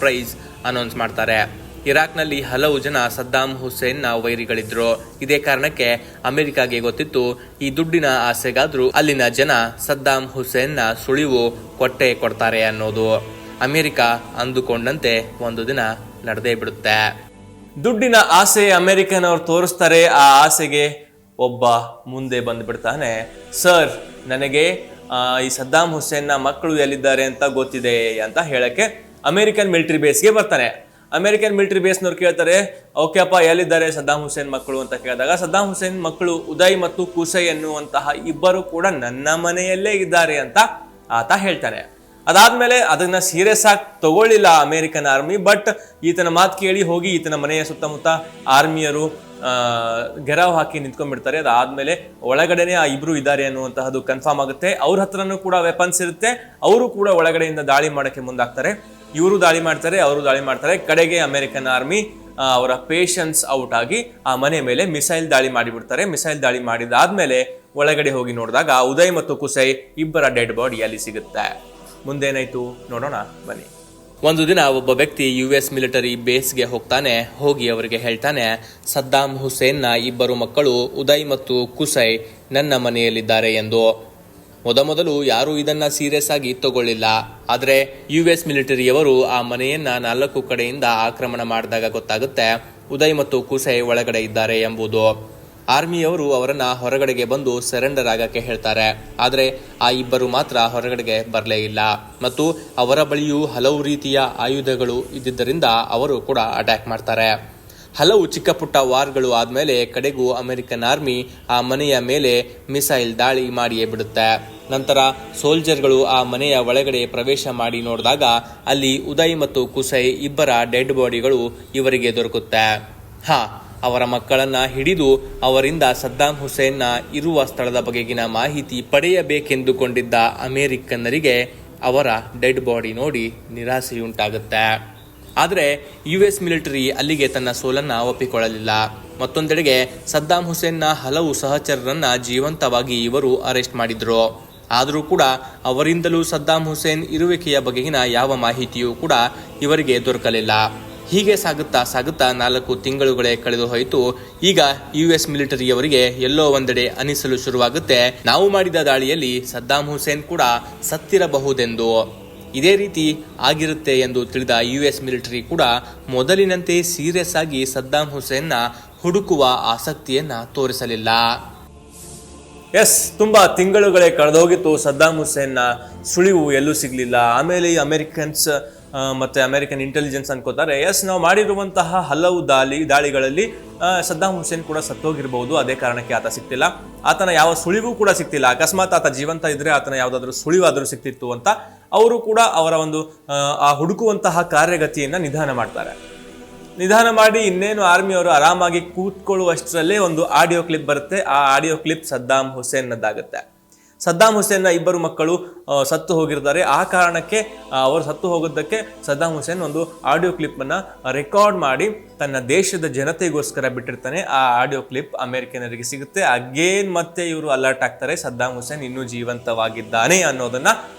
ಪ್ರೈಸ್ ಅನೌನ್ಸ್ ಮಾಡ್ತಾರೆ. ಇರಾಕ್ನಲ್ಲಿ ಹಲವು ಜನ ಸದ್ದಾಂ ಹುಸೇನ್ನ ವೈರಿಗಳಿದ್ರು. ಇದೇ ಕಾರಣಕ್ಕೆ ಅಮೆರಿಕಾಗೆ ಗೊತ್ತಿತ್ತು ಈ ದುಡ್ಡಿನ ಆಸೆಗಾದ್ರೂ ಅಲ್ಲಿನ ಜನ ಸದ್ದಾಂ ಹುಸೇನ್ನ ಸುಳಿವು ಕೊಟ್ಟೇ ಕೊಡ್ತಾರೆ ಅನ್ನೋದು. ಅಮೆರಿಕ ಅಂದುಕೊಂಡಂತೆ ಒಂದು ದಿನ ನಡೆದೇ ಬಿಡುತ್ತೆ. ದುಡ್ಡಿನ ಆಸೆ ಅಮೆರಿಕನ್ ಅವ್ರು ತೋರಿಸ್ತಾರೆ. ಆ ಆಸೆಗೆ ಒಬ್ಬ ಮುಂದೆ ಬಂದ್ಬಿಡ್ತಾನೆ. ಸರ್, ನನಗೆ ಈ ಸದ್ದಾಂ ಹುಸೇನ್ನ ಮಕ್ಕಳು ಎಲ್ಲಿದ್ದಾರೆ ಅಂತ ಗೊತ್ತಿದೆ ಅಂತ ಹೇಳಕ್ಕೆ ಅಮೆರಿಕನ್ ಮಿಲಿಟರಿ ಬೇಸ್ಗೆ ಬರ್ತಾನೆ. ಅಮೆರಿಕನ್ ಮಿಲಿಟರಿ ಬೇಸ್ನವ್ರು ಕೇಳ್ತಾರೆ, ಓಕೆ ಅಪ್ಪ, ಎಲ್ಲಿದ್ದಾರೆ ಸದ್ದಾಂ ಹುಸೇನ್ ಮಕ್ಕಳು ಅಂತ ಕೇಳಿದಾಗ, ಸದ್ದಾಂ ಹುಸೇನ್ ಮಕ್ಕಳು ಉದಯ್ ಮತ್ತು ಕುಸೈ ಎನ್ನುವಂತಹ ಇಬ್ಬರು ಕೂಡ ನನ್ನ ಮನೆಯಲ್ಲೇ ಇದ್ದಾರೆ ಅಂತ ಆತ ಹೇಳ್ತಾನೆ. ಅದಾದ್ಮೇಲೆ ಅದನ್ನ ಸೀರಿಯಸ್ ಆಗಿ ತಗೊಳ್ಳಿಲ್ಲ ಅಮೆರಿಕನ್ ಆರ್ಮಿ. ಬಟ್ ಈತನ ಮಾತು ಕೇಳಿ ಹೋಗಿ ಈತನ ಮನೆಯ ಸುತ್ತಮುತ್ತ ಆರ್ಮಿಯರು ಗೆರಾವ್ ಹಾಕಿ ನಿಂತ್ಕೊಂಡ್ಬಿಡ್ತಾರೆ. ಅದಾದ್ಮೇಲೆ ಒಳಗಡೆನೆ ಆ ಇಬ್ರು ಇದ್ದಾರೆ ಅನ್ನುವಂತಹದ್ದು ಕನ್ಫರ್ಮ್ ಆಗುತ್ತೆ. ಅವ್ರ ಹತ್ರನೂ ಕೂಡ ವೆಪನ್ಸ್ ಇರುತ್ತೆ. ಅವರು ಕೂಡ ಒಳಗಡೆಯಿಂದ ದಾಳಿ ಮಾಡಕ್ಕೆ ಮುಂದಾಗ್ತಾರೆ. ಇವರು ದಾಳಿ ಮಾಡ್ತಾರೆ, ಅವರು ದಾಳಿ ಮಾಡ್ತಾರೆ. ಕಡೆಗೆ ಅಮೆರಿಕನ್ ಆರ್ಮಿ ಅವರ ಪೇಷನ್ಸ್ ಔಟ್ ಆಗಿ ಆ ಮನೆ ಮೇಲೆ ಮಿಸೈಲ್ ದಾಳಿ ಮಾಡಿಬಿಡ್ತಾರೆ. ಮಿಸೈಲ್ ದಾಳಿ ಮಾಡಿದಾದ್ಮೇಲೆ ಒಳಗಡೆ ಹೋಗಿ ನೋಡಿದಾಗ ಉದಯ್ ಮತ್ತು ಕುಸೈ ಇಬ್ಬರ ಡೆಡ್ ಬಾಡಿ ಅಲ್ಲಿ ಸಿಗುತ್ತೆ. ಮುಂದೇನಾಯ್ತು ನೋಡೋಣ ಬನ್ನಿ. ಒಂದು ದಿನ ಒಬ್ಬ ವ್ಯಕ್ತಿ US ಮಿಲಿಟರಿ ಬೇಸ್ಗೆ ಹೋಗ್ತಾನೆ. ಹೋಗಿ ಅವರಿಗೆ ಹೇಳ್ತಾನೆ, ಸದ್ದಾಂ ಹುಸೇನ್ನ ಇಬ್ಬರು ಮಕ್ಕಳು ಉದಯ್ ಮತ್ತು ಕುಸೈ ನನ್ನ ಮನೆಯಲ್ಲಿದ್ದಾರೆ ಎಂದು. ಮೊದಲು ಯಾರೂ ಇದನ್ನ ಸೀರಿಯಸ್ ಆಗಿ ತಗೊಳ್ಳಿಲ್ಲ. ಆದರೆ US ಮಿಲಿಟರಿಯವರು ಆ ಮನೆಯನ್ನ 4 ಕಡೆಯಿಂದ ಆಕ್ರಮಣ ಮಾಡಿದಾಗ ಗೊತ್ತಾಗುತ್ತೆ ಉದಯ್ ಮತ್ತು ಕುಸೈ ಒಳಗಡೆ ಇದ್ದಾರೆ ಎಂಬುದು. ಆರ್ಮಿಯವರು ಅವರನ್ನ ಹೊರಗಡೆಗೆ ಬಂದು ಸರೆಂಡರ್ ಆಗಕ್ಕೆ ಹೇಳ್ತಾರೆ. ಆದರೆ ಆ ಇಬ್ಬರು ಮಾತ್ರ ಹೊರಗಡೆಗೆ ಬರಲೇ ಇಲ್ಲ ಮತ್ತು ಅವರ ಬಳಿಯೂ ಹಲವು ರೀತಿಯ ಆಯುಧಗಳು ಇದ್ದಿದ್ದರಿಂದ ಅವರು ಕೂಡ ಅಟ್ಯಾಕ್ ಮಾಡ್ತಾರೆ. ಹಲವು ಚಿಕ್ಕ ಪುಟ್ಟ ವಾರ್ಗಳು ಆದ್ಮೇಲೆ ಕಡೆಗೂ ಅಮೆರಿಕನ್ ಆರ್ಮಿ ಆ ಮನೆಯ ಮೇಲೆ ಮಿಸೈಲ್ ದಾಳಿ ಮಾಡಿಯೇ ಬಿಡುತ್ತೆ. ನಂತರ ಸೋಲ್ಜರ್ಗಳು ಆ ಮನೆಯ ಒಳಗಡೆ ಪ್ರವೇಶ ಮಾಡಿ ನೋಡಿದಾಗ ಅಲ್ಲಿ ಉದಯ್ ಮತ್ತು ಕುಸೈ ಇಬ್ಬರ ಡೆಡ್ ಬಾಡಿಗಳು ಇವರಿಗೆ ದೊರಕುತ್ತೆ. ಅವರ ಮಕ್ಕಳನ್ನ ಹಿಡಿದು ಅವರಿಂದ ಸದ್ದಾಂ ಹುಸೇನ್ನ ಇರುವ ಸ್ಥಳದ ಬಗೆಗಿನ ಮಾಹಿತಿ ಪಡೆಯಬೇಕೆಂದುಕೊಂಡಿದ್ದ ಅಮೆರಿಕನ್ನರಿಗೆ ಅವರ ಡೆಡ್ ಬಾಡಿ ನೋಡಿ ನಿರಾಸೆಯುಂಟಾಗುತ್ತೆ. ಆದರೆ US ಮಿಲಿಟರಿ ಅಲ್ಲಿಗೆ ತನ್ನ ಸೋಲನ್ನ ಒಪ್ಪಿಕೊಳ್ಳಲಿಲ್ಲ. ಮತ್ತೊಂದೆಡೆಗೆ ಸದ್ದಾಂ ಹುಸೇನ್ನ ಹಲವು ಸಹಚರರನ್ನ ಜೀವಂತವಾಗಿ ಇವರು ಅರೆಸ್ಟ್ ಮಾಡಿದ್ರು. ಆದರೂ ಕೂಡ ಅವರಿಂದಲೂ ಸದ್ದಾಂ ಹುಸೇನ್ ಇರುವಿಕೆಯ ಬಗೆಗಿನ ಯಾವ ಮಾಹಿತಿಯೂ ಕೂಡ ಇವರಿಗೆ ದೊರಕಲಿಲ್ಲ. ಹೀಗೆ ಸಾಗುತ್ತಾ 4 ತಿಂಗಳುಗಳೇ ಕಳೆದು ಹೋಯಿತು. ಈಗ US ಮಿಲಿಟರಿಯವರಿಗೆ ಎಲ್ಲೋ ಒಂದೆಡೆ ಅನಿಸಲು ಶುರುವಾಗುತ್ತೆ, ನಾವು ಮಾಡಿದ ದಾಳಿಯಲ್ಲಿ ಸದ್ದಾಂ ಹುಸೇನ್ ಕೂಡ ಸತ್ತಿರಬಹುದೆಂದು. ಇದೇ ರೀತಿ ಆಗಿರುತ್ತೆ ಎಂದು ತಿಳಿದ US ಮಿಲಿಟರಿ ಕೂಡ ಮೊದಲಿನಂತೆ ಸೀರಿಯಸ್ ಆಗಿ ಸದ್ದಾಂ ಹುಸೇನ್ನ ಹುಡುಕುವ ಆಸಕ್ತಿಯನ್ನ ತೋರಿಸಲಿಲ್ಲ. ತುಂಬಾ ತಿಂಗಳುಗಳೇ ಕಳೆದೋಗಿತ್ತು. ಸದ್ದಾಂ ಹುಸೇನ್ನ ಸುಳಿವು ಎಲ್ಲೂ ಸಿಗ್ಲಿಲ್ಲ. ಆಮೇಲೆ ಅಮೆರಿಕನ್ಸ್ ಮತ್ತೆ ಅಮೆರಿಕನ್ ಇಂಟೆಲಿಜೆನ್ಸ್ ಅನ್ಕೋತಾರೆ, ನಾವು ಮಾಡಿರುವಂತಹ ಹಲವು ದಾಳಿಗಳಲ್ಲಿ ಸದ್ದಾಂ ಹುಸೇನ್ ಕೂಡ ಸತ್ತೋಗಿರಬಹುದು, ಅದೇ ಕಾರಣಕ್ಕೆ ಆತ ಸಿಕ್ತಿಲ್ಲ, ಆತನ ಯಾವ ಸುಳಿವು ಕೂಡ ಸಿಕ್ತಿಲ್ಲ. ಅಕಸ್ಮಾತ್ ಆತ ಜೀವಂತ ಇದ್ರೆ ಆತನ ಯಾವ್ದಾದ್ರು ಸುಳಿವಾದ್ರೂ ಸಿಕ್ತಿತ್ತು ಅಂತ ಅವರು ಕೂಡ ಅವರ ಒಂದು ಆ ಹುಡುಕುವಂತಹ ಕಾರ್ಯಗತಿಯನ್ನ ನಿಧಾನ ಮಾಡಿ ಇನ್ನೇನು ಆರ್ಮಿಯವರು ಆರಾಮಾಗಿ ಕೂತ್ಕೊಳ್ಳುವಷ್ಟರಲ್ಲೇ ಒಂದು ಆಡಿಯೋ ಕ್ಲಿಪ್ ಬರುತ್ತೆ. ಆ ಆಡಿಯೋ ಕ್ಲಿಪ್ ಸದ್ದಾಂ ಹುಸೇನ್ನದ್ದಾಗುತ್ತೆ. ಸದ್ದಾಂ ಹುಸೇನ್ನ ಇಬ್ಬರು ಮಕ್ಕಳು ಸತ್ತು ಹೋಗಿರ್ತಾರೆ. ಆ ಕಾರಣಕ್ಕೆ ಅವರು ಸತ್ತು ಹೋಗೋದಕ್ಕೆ ಸದ್ದಾಂ ಹುಸೇನ್ ಒಂದು ಆಡಿಯೋ ಕ್ಲಿಪ್ ಅನ್ನ ರೆಕಾರ್ಡ್ ಮಾಡಿ ತನ್ನ ದೇಶದ ಜನತೆಗೋಸ್ಕರ ಬಿಟ್ಟಿರ್ತಾನೆ. ಆ ಆಡಿಯೋ ಕ್ಲಿಪ್ ಅಮೆರಿಕನರಿಗೆ ಸಿಗುತ್ತೆ. ಅಗೇನ್ ಮತ್ತೆ ಇವರು ಅಲರ್ಟ್ ಆಗ್ತಾರೆ, ಸದ್ದಾಂ ಹುಸೇನ್ ಇನ್ನೂ ಜೀವಂತವಾಗಿದ್ದಾನೆ ಅನ್ನೋದನ್ನ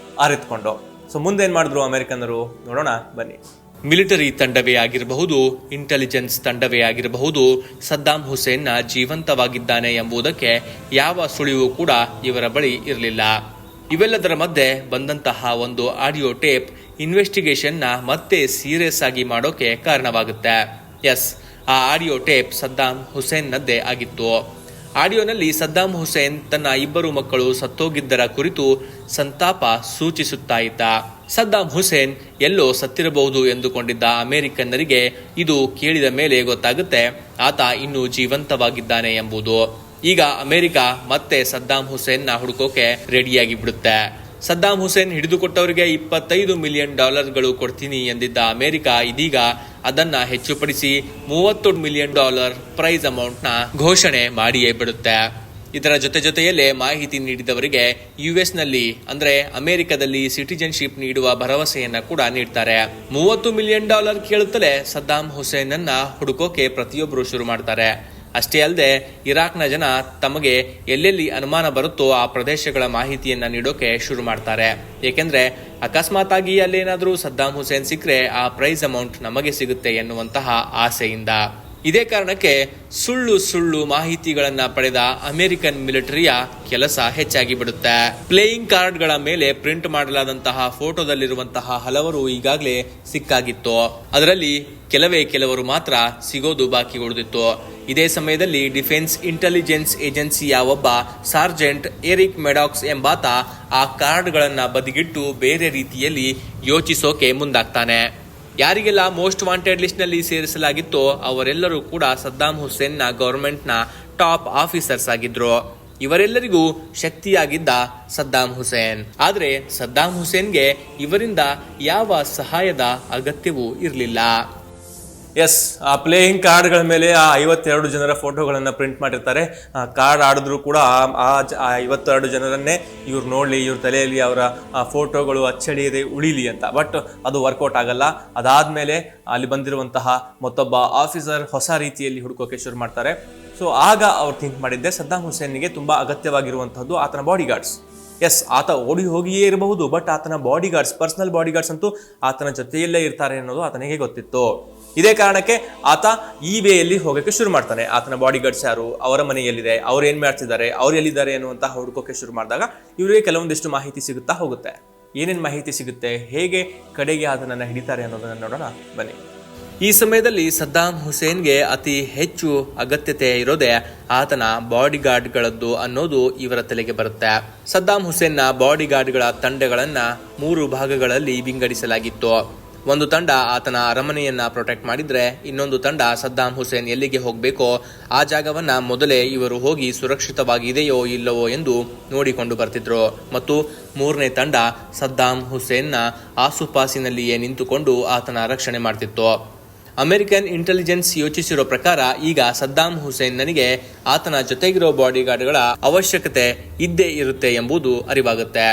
ಅರಿತುಕೊಂಡು. ಮುಂದೇನ್ ಮಾಡಿದ್ರು ಅಮೆರಿಕನರು ನೋಡೋಣ ಬನ್ನಿ. ಮಿಲಿಟರಿ ತಂಡವೇ ಆಗಿರಬಹುದು, ಇಂಟೆಲಿಜೆನ್ಸ್ ತಂಡವೇ ಆಗಿರಬಹುದು, ಸದ್ದಾಂ ಹುಸೇನ್ನ ಜೀವಂತವಾಗಿದ್ದಾನೆ ಎಂಬುದಕ್ಕೆ ಯಾವ ಸುಳಿವು ಕೂಡ ಇವರ ಬಳಿ ಇರಲಿಲ್ಲ. ಇವೆಲ್ಲದರ ಮಧ್ಯೆ ಬಂದಂತಹ ಒಂದು ಆಡಿಯೋ ಟೇಪ್ ಇನ್ವೆಸ್ಟಿಗೇಷನ್ನ ಮತ್ತೆ ಸೀರಿಯಸ್ ಆಗಿ ಮಾಡೋಕೆ ಕಾರಣವಾಗುತ್ತೆ. ಆ ಆಡಿಯೋ ಟೇಪ್ ಸದ್ದಾಂ ಹುಸೇನ್ನದ್ದೇ ಆಗಿತ್ತು. ಆಡಿಯೋನಲ್ಲಿ ಸದ್ದಾಂ ಹುಸೇನ್ ತನ್ನ ಇಬ್ಬರು ಮಕ್ಕಳು ಸತ್ತೋಗಿದ್ದರ ಕುರಿತು ಸಂತಾಪ ಸೂಚಿಸುತ್ತಾ ಇದ್ದ. ಸದ್ದಾಂ ಹುಸೇನ್ ಎಲ್ಲೋ ಸತ್ತಿರಬಹುದು ಎಂದುಕೊಂಡಿದ್ದ ಅಮೆರಿಕನ್ನರಿಗೆ ಇದು ಕೇಳಿದ ಮೇಲೆ ಗೊತ್ತಾಗುತ್ತೆ ಆತ ಇನ್ನೂ ಜೀವಂತವಾಗಿದ್ದಾನೆ ಎಂಬುದು. ಈಗ ಅಮೆರಿಕ ಮತ್ತೆ ಸದ್ದಾಂ ಹುಸೇನ್ನ ಹುಡುಕೋಕೆ ರೆಡಿಯಾಗಿ ಬಿಡುತ್ತೆ. ಸದ್ದಾಂ ಹುಸೇನ್ ಹಿಡಿದುಕೊಟ್ಟವರಿಗೆ $25 ಮಿಲಿಯನ್ ಕೊಡ್ತೀನಿ ಎಂದಿದ್ದ ಅಮೆರಿಕ ಇದೀಗ ಅದನ್ನ ಹೆಚ್ಚುಪಡಿಸಿ $30 ಮಿಲಿಯನ್ ಪ್ರೈಸ್ ಅಮೌಂಟ್ ನ ಘೋಷಣೆ ಮಾಡಿಯೇ ಬಿಡುತ್ತೆ. ಇದರ ಜೊತೆಯಲ್ಲೇ ಮಾಹಿತಿ ನೀಡಿದವರಿಗೆ US ನಲ್ಲಿ ಅಂದ್ರೆ ಅಮೆರಿಕದಲ್ಲಿ ಸಿಟಿಜನ್ಶಿಪ್ ನೀಡುವ ಭರವಸೆಯನ್ನ ಕೂಡ ನೀಡ್ತಾರೆ. $30 ಮಿಲಿಯನ್ ಕೇಳುತ್ತಲೇ ಸದ್ದಾಂ ಹುಸೇನ್ ಅನ್ನ ಹುಡುಕೋಕೆ ಪ್ರತಿಯೊಬ್ಬರು ಶುರು ಮಾಡ್ತಾರೆ. ಅಷ್ಟೇ ಅಲ್ಲದೆ ಇರಾಕ್ನ ಜನ ತಮಗೆ ಎಲ್ಲೆಲ್ಲಿ ಅನುಮಾನ ಬರುತ್ತೋ ಆ ಪ್ರದೇಶಗಳ ಮಾಹಿತಿಯನ್ನ ನೀಡೋಕೆ ಶುರು ಮಾಡ್ತಾರೆ. ಏಕೆಂದ್ರೆ ಅಕಸ್ಮಾತ್ ಆಗಿ ಅಲ್ಲೇನಾದ್ರೂ ಸದ್ದಾಂ ಹುಸೇನ್ ಸಿಕ್ಕರೆ ಆ ಪ್ರೈಸ್ ಅಮೌಂಟ್ ನಮಗೆ ಸಿಗುತ್ತೆ ಎನ್ನುವಂತಹ ಆಸೆಯಿಂದ. ಇದೇ ಕಾರಣಕ್ಕೆ ಸುಳ್ಳು ಸುಳ್ಳು ಮಾಹಿತಿಗಳನ್ನ ಪಡೆದ ಅಮೆರಿಕನ್ ಮಿಲಿಟರಿಯ ಕೆಲಸ ಹೆಚ್ಚಾಗಿ ಬಿಡುತ್ತೆ. ಪ್ಲೇಯಿಂಗ್ ಕಾರ್ಡ್ಗಳ ಮೇಲೆ ಪ್ರಿಂಟ್ ಮಾಡಲಾದಂತಹ ಫೋಟೋದಲ್ಲಿರುವಂತಹ ಹಲವರು ಈಗಾಗಲೇ ಸಿಕ್ಕಾಗಿತ್ತು. ಅದರಲ್ಲಿ ಕೆಲವರು ಮಾತ್ರ ಸಿಗೋದು ಬಾಕಿ ಉಳಿದಿತ್ತು. ಇದೇ ಸಮಯದಲ್ಲಿ ಡಿಫೆನ್ಸ್ ಇಂಟೆಲಿಜೆನ್ಸ್ ಏಜೆನ್ಸಿಯ ಒಬ್ಬ ಸಾರ್ಜೆಂಟ್ ಎರಿಕ್ ಮೆಡಾಕ್ಸ್ ಎಂಬಾತ ಆ ಕಾರ್ಡ್ಗಳನ್ನ ಬದಿಗಿಟ್ಟು ಬೇರೆ ರೀತಿಯಲ್ಲಿ ಯೋಚಿಸೋಕೆ ಮುಂದಾಗ್ತಾನೆ. ಯಾರಿಗೆಲ್ಲ ಮೋಸ್ಟ್ ವಾಂಟೆಡ್ ಲಿಸ್ಟ್ ನಲ್ಲಿ ಸೇರಿಸಲಾಗಿತ್ತೋ ಅವರೆಲ್ಲರೂ ಕೂಡ ಸದ್ದಾಂ ಹುಸೇನ್ ನ ಗವರ್ಮೆಂಟ್ ನ ಟಾಪ್ ಆಫೀಸರ್ಸ್ ಆಗಿದ್ರು. ಇವರೆಲ್ಲರಿಗೂ ಶಕ್ತಿಯಾಗಿದ್ದ ಸದ್ದಾಂ ಹುಸೇನ್. ಆದ್ರೆ ಸದ್ದಾಂ ಹುಸೇನ್ಗೆ ಇವರಿಂದ ಯಾವ ಸಹಾಯದ ಅಗತ್ಯವೂ ಇರಲಿಲ್ಲ. ಎಸ್, ಆ ಪ್ಲೇಯಿಂಗ್ ಕಾರ್ಡ್ಗಳ ಮೇಲೆ ಆ 52 ಜನರ ಫೋಟೋಗಳನ್ನ ಪ್ರಿಂಟ್ ಮಾಡಿರ್ತಾರೆ. ಕಾರ್ಡ್ ಆಡಿದ್ರು ಕೂಡ ಆ 52 ಜನರನ್ನೇ ಇವ್ರು ನೋಡ್ಲಿ, ಇವ್ರ ತಲೆಯಲ್ಲಿ ಅವರ ಫೋಟೋಗಳು ಅಚ್ಚಳಿಯದೆ ಉಳಿಲಿ ಅಂತ. ಬಟ್ ಅದು ವರ್ಕೌಟ್ ಆಗಲ್ಲ. ಅದಾದ್ಮೇಲೆ ಅಲ್ಲಿ ಬಂದಿರುವಂತಹ ಮತ್ತೊಬ್ಬ ಆಫೀಸರ್ ಹೊಸ ರೀತಿಯಲ್ಲಿ ಹುಡುಕೋಕೆ ಶುರು ಮಾಡ್ತಾರೆ. ಸೊ ಆಗ ಅವ್ರು ಥಿಂಕ್ ಮಾಡಿದ್ದೆ, ಸದ್ದಾಂ ಹುಸೇನ್ಗೆ ತುಂಬಾ ಅಗತ್ಯವಾಗಿರುವಂತಹದ್ದು ಆತನ ಬಾಡಿ ಗಾರ್ಡ್ಸ್. ಎಸ್, ಆತ ಓಡಿ ಹೋಗಿಯೇ ಇರಬಹುದು, ಬಟ್ ಆತನ body guards, personal body guards ಅಂತೂ ಆತನ ಜೊತೆಯಲ್ಲೇ ಇರ್ತಾರೆ ಅನ್ನೋದು ಆತನಿಗೆ ಗೊತ್ತಿತ್ತು. ಇದೇ ಕಾರಣಕ್ಕೆ ಆತ ಈ ವೇಯಲ್ಲಿ ಹೋಗೋಕೆ ಶುರು ಮಾಡ್ತಾನೆ. ಆತನ ಬಾಡಿ ಗಾರ್ಡ್ಸ್ ಯಾರು, ಅವರ ಮನೆ ಎಲ್ಲಿದೆ, ಅವ್ರು ಏನ್ ಮಾಡ್ತಿದ್ದಾರೆ, ಅವ್ರು ಎಲ್ಲಿದ್ದಾರೆ ಅನ್ನುವಂತಹ ಹುಡುಕೋಕೆ ಶುರು ಮಾಡಿದಾಗ ಇವರಿಗೆ ಕೆಲವೊಂದಿಷ್ಟು ಮಾಹಿತಿ ಸಿಗುತ್ತಾ ಹೋಗುತ್ತೆ. ಏನೇನು ಮಾಹಿತಿ ಸಿಗುತ್ತೆ, ಹೇಗೆ ಕಡೆಗೆ ಆತನನ್ನ ಹಿಡಿತಾರೆ ಅನ್ನೋದನ್ನ ನೋಡೋಣ ಬನ್ನಿ. ಈ ಸಮಯದಲ್ಲಿ ಸದ್ದಾಂ ಹುಸೇನ್ಗೆ ಅತಿ ಹೆಚ್ಚು ಅಗತ್ಯತೆ ಇರೋದೇ ಆತನ ಬಾಡಿ ಗಾರ್ಡ್ಗಳದ್ದು ಅನ್ನೋದು ಇವರ ತಲೆಗೆ ಬರುತ್ತೆ. ಸದ್ದಾಂ ಹುಸೇನ್ನ ಬಾಡಿ ಗಾರ್ಡ್ಗಳ ತಂಡಗಳನ್ನ 3 ಭಾಗಗಳಲ್ಲಿ ವಿಂಗಡಿಸಲಾಗಿತ್ತು. ಒಂದು ತಂಡ ಆತನ ಅರಮನೆಯನ್ನ ಪ್ರೊಟೆಕ್ಟ್ ಮಾಡಿದ್ರೆ, ಇನ್ನೊಂದು ತಂಡ ಸದ್ದಾಂ ಹುಸೇನ್ ಎಲ್ಲಿಗೆ ಹೋಗ್ಬೇಕೋ ಆ ಜಾಗವನ್ನ ಮೊದಲೇ ಇವರು ಹೋಗಿ ಸುರಕ್ಷಿತವಾಗಿದೆಯೋ ಇಲ್ಲವೋ ಎಂದು ನೋಡಿಕೊಂಡು ಬರ್ತಿದ್ರು. ಮತ್ತು 3ನೇ ತಂಡ ಸದ್ದಾಂ ಹುಸೇನ್ನ ಆಸುಪಾಸಿನಲ್ಲಿಯೇ ನಿಂತುಕೊಂಡು ಆತನ ರಕ್ಷಣೆ ಮಾಡ್ತಿತ್ತು. ಅಮೆರಿಕನ್ ಇಂಟೆಲಿಜೆನ್ಸ್ ಯೋಚಿಸಿರೋ ಪ್ರಕಾರ ಈಗ ಸದ್ದಾಂ ಹುಸೇನ್ ನನಗೆ ಆತನ ಜೊತೆಗಿರೋ ಬಾಡಿ ಗಾರ್ಡ್ಗಳ ಅವಶ್ಯಕತೆ ಇದ್ದೇ ಇರುತ್ತೆ ಎಂಬುದು ಅರಿವಾಗುತ್ತೆ.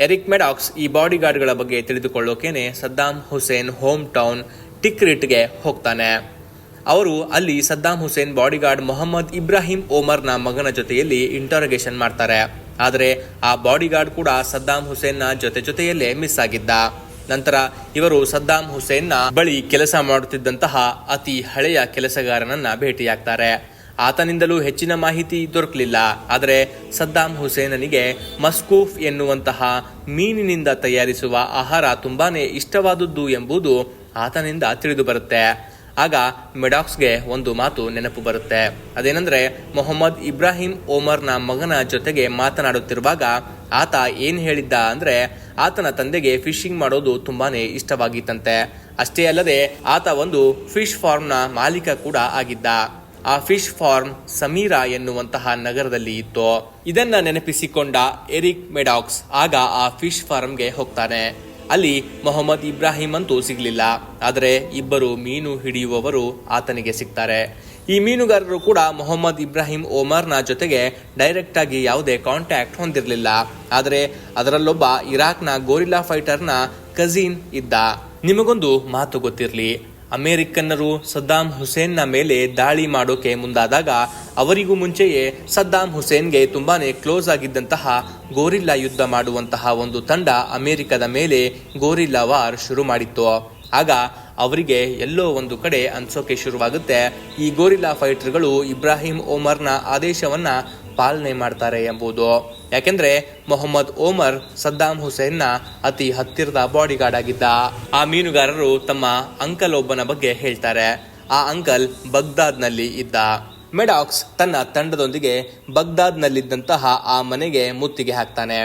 ಎರಿಕ್ ಮೆಡಾಕ್ಸ್ ಈ ಬಾಡಿ ಗಾರ್ಡ್ಗಳ ಬಗ್ಗೆ ತಿಳಿದುಕೊಳ್ಳೋಕೆನೆ ಸದ್ದಾಂ ಹುಸೇನ್ ಹೋಮ್ ಟೌನ್ ಟಿಕ್ರಿಟ್ಗೆ ಹೋಗ್ತಾನೆ. ಅವರು ಅಲ್ಲಿ ಸದ್ದಾಂ ಹುಸೇನ್ ಬಾಡಿ ಗಾರ್ಡ್ ಮೊಹಮ್ಮದ್ ಇಬ್ರಾಹಿಂ ಓಮರ್ನ ಮಗನ ಜೊತೆಯಲ್ಲಿ ಇಂಟರೋಗೇಷನ್ ಮಾಡ್ತಾರೆ. ಆದರೆ ಆ ಬಾಡಿ ಗಾರ್ಡ್ ಕೂಡ ಸದ್ದಾಂ ಹುಸೇನ್ನ ಜೊತೆಯಲ್ಲೇ ಮಿಸ್ ಆಗಿದ್ದ. ನಂತರ ಇವರು ಸದ್ದಾಂ ಹುಸೇನ್ನ ಬಳಿ ಕೆಲಸ ಮಾಡುತ್ತಿದ್ದಂತಹ ಅತಿ ಹಳೆಯ ಕೆಲಸಗಾರನನ್ನ ಭೇಟಿಯಾಗ್ತಾರೆ. ಆತನಿಂದಲೂ ಹೆಚ್ಚಿನ ಮಾಹಿತಿ ದೊರಕಲಿಲ್ಲ. ಆದರೆ ಸದ್ದಾಂ ಹುಸೇನನಿಗೆ ಮಸ್ಕೂಫ್ ಎನ್ನುವಂತಹ ಮೀನಿನಿಂದ ತಯಾರಿಸುವ ಆಹಾರ ತುಂಬಾನೇ ಇಷ್ಟವಾದದ್ದು ಎಂಬುದು ಆತನಿಂದ ತಿಳಿದು ಬರುತ್ತೆ. ಆಗ ಮೆಡಾಕ್ಸ್ಗೆ ಒಂದು ಮಾತು ನೆನಪು ಬರುತ್ತೆ. ಅದೇನೆಂದ್ರೆ, ಮೊಹಮ್ಮದ್ ಇಬ್ರಾಹಿಂ ಓಮರ್ನ ಮಗನ ಜೊತೆಗೆ ಮಾತನಾಡುತ್ತಿರುವಾಗ ಆತ ಏನ್ ಹೇಳಿದ್ದ ಅಂದ್ರೆ, ಆತನ ತಂದೆಗೆ ಫಿಶಿಂಗ್ ಮಾಡೋದು ತುಂಬಾನೇ ಇಷ್ಟವಾಗಿತ್ತಂತೆ. ಅಷ್ಟೇ ಅಲ್ಲದೆ ಆತ ಒಂದು ಫಿಶ್ ಫಾರ್ಮ್ನ ಮಾಲೀಕ ಕೂಡ ಆಗಿದ್ದ. ಆ ಫಿಶ್ ಫಾರ್ಮ್ ಸಮೀರಾ ಎನ್ನುವಂತಹ ನಗರದಲ್ಲಿ ಇತ್ತು. ಇದನ್ನ ನೆನಪಿಸಿಕೊಂಡ ಎರಿಕ್ ಮೆಡಾಕ್ಸ್ ಆಗ ಆ ಫಿಶ್ ಫಾರ್ಮ್ಗೆ ಹೋಗ್ತಾನೆ. ಅಲ್ಲಿ ಮೊಹಮ್ಮದ್ ಇಬ್ರಾಹಿಂ ಅಂತೂ ಸಿಗ್ಲಿಲ್ಲ. ಆದರೆ ಇಬ್ಬರು ಮೀನು ಹಿಡಿಯುವವರು ಆತನಿಗೆ ಸಿಗ್ತಾರೆ. ಈ ಮೀನುಗಾರರು ಕೂಡ ಮೊಹಮ್ಮದ್ ಇಬ್ರಾಹಿಂ ಓಮರ್ನ ಜೊತೆಗೆ ಡೈರೆಕ್ಟ್ ಆಗಿ ಯಾವುದೇ ಕಾಂಟ್ಯಾಕ್ಟ್ ಹೊಂದಿರಲಿಲ್ಲ. ಆದರೆ ಅದರಲ್ಲೊಬ್ಬ ಇರಾಕ್ನ ಗೋರಿಲ್ಲಾ ಫೈಟರ್ನ ಕಜಿನ್ ಇದ್ದ. ನಿಮಗೊಂದು ಮಾತು ಗೊತ್ತಿರಲಿ, ಅಮೆರಿಕನ್ನರು ಸದ್ದಾಂ ಹುಸೇನ್ನ ಮೇಲೆ ದಾಳಿ ಮಾಡೋಕೆ ಮುಂದಾದಾಗ ಅವರಿಗೂ ಮುಂಚೆಯೇ ಸದ್ದಾಂ ಹುಸೇನ್ಗೆ ತುಂಬಾನೇ ಕ್ಲೋಸ್ ಆಗಿದ್ದಂತಹ ಗೋರಿಲ್ಲಾ ಯುದ್ಧ ಮಾಡುವಂತಹ ಒಂದು ತಂಡ ಅಮೆರಿಕದ ಮೇಲೆ ಗೋರಿಲ್ಲಾ ವಾರ್ ಶುರು ಮಾಡಿತ್ತು. ಆಗ ಅವರಿಗೆ ಎಲ್ಲೋ ಒಂದು ಕಡೆ ಅನ್ಸೋಕೆ ಶುರುವಾಗುತ್ತೆ, ಈ ಗೋರಿಲ್ಲಾ ಫೈಟರ್ಗಳು ಇಬ್ರಾಹಿಂ ಓಮರ್ನ ಆದೇಶವನ್ನ ಪಾಲನೆ ಮಾಡ್ತಾರೆ ಎಂಬುದು. ಯಾಕೆಂದ್ರೆ ಮೊಹಮ್ಮದ್ ಓಮರ್ ಸದ್ದಾಂ ಹುಸೇನ್ನ ಅತಿ ಹತ್ತಿರದ ಬಾಡಿಗಾರ್ಡ್ ಆಗಿದ್ದ. ಆ ಮೀನುಗಾರರು ತಮ್ಮ ಅಂಕಲ್ ಒಬ್ಬನ ಬಗ್ಗೆ ಹೇಳ್ತಾರೆ. ಆ ಅಂಕಲ್ ಬಗ್ದಾದ್ನಲ್ಲಿ ಇದ್ದ. ಮೆಡಾಕ್ಸ್ ತನ್ನ ತಂಡದೊಂದಿಗೆ ಬಗ್ದಾದ್ನಲ್ಲಿದ್ದಂತಹ ಆ ಮನೆಗೆ ಮುತ್ತಿಗೆ ಹಾಕ್ತಾನೆ.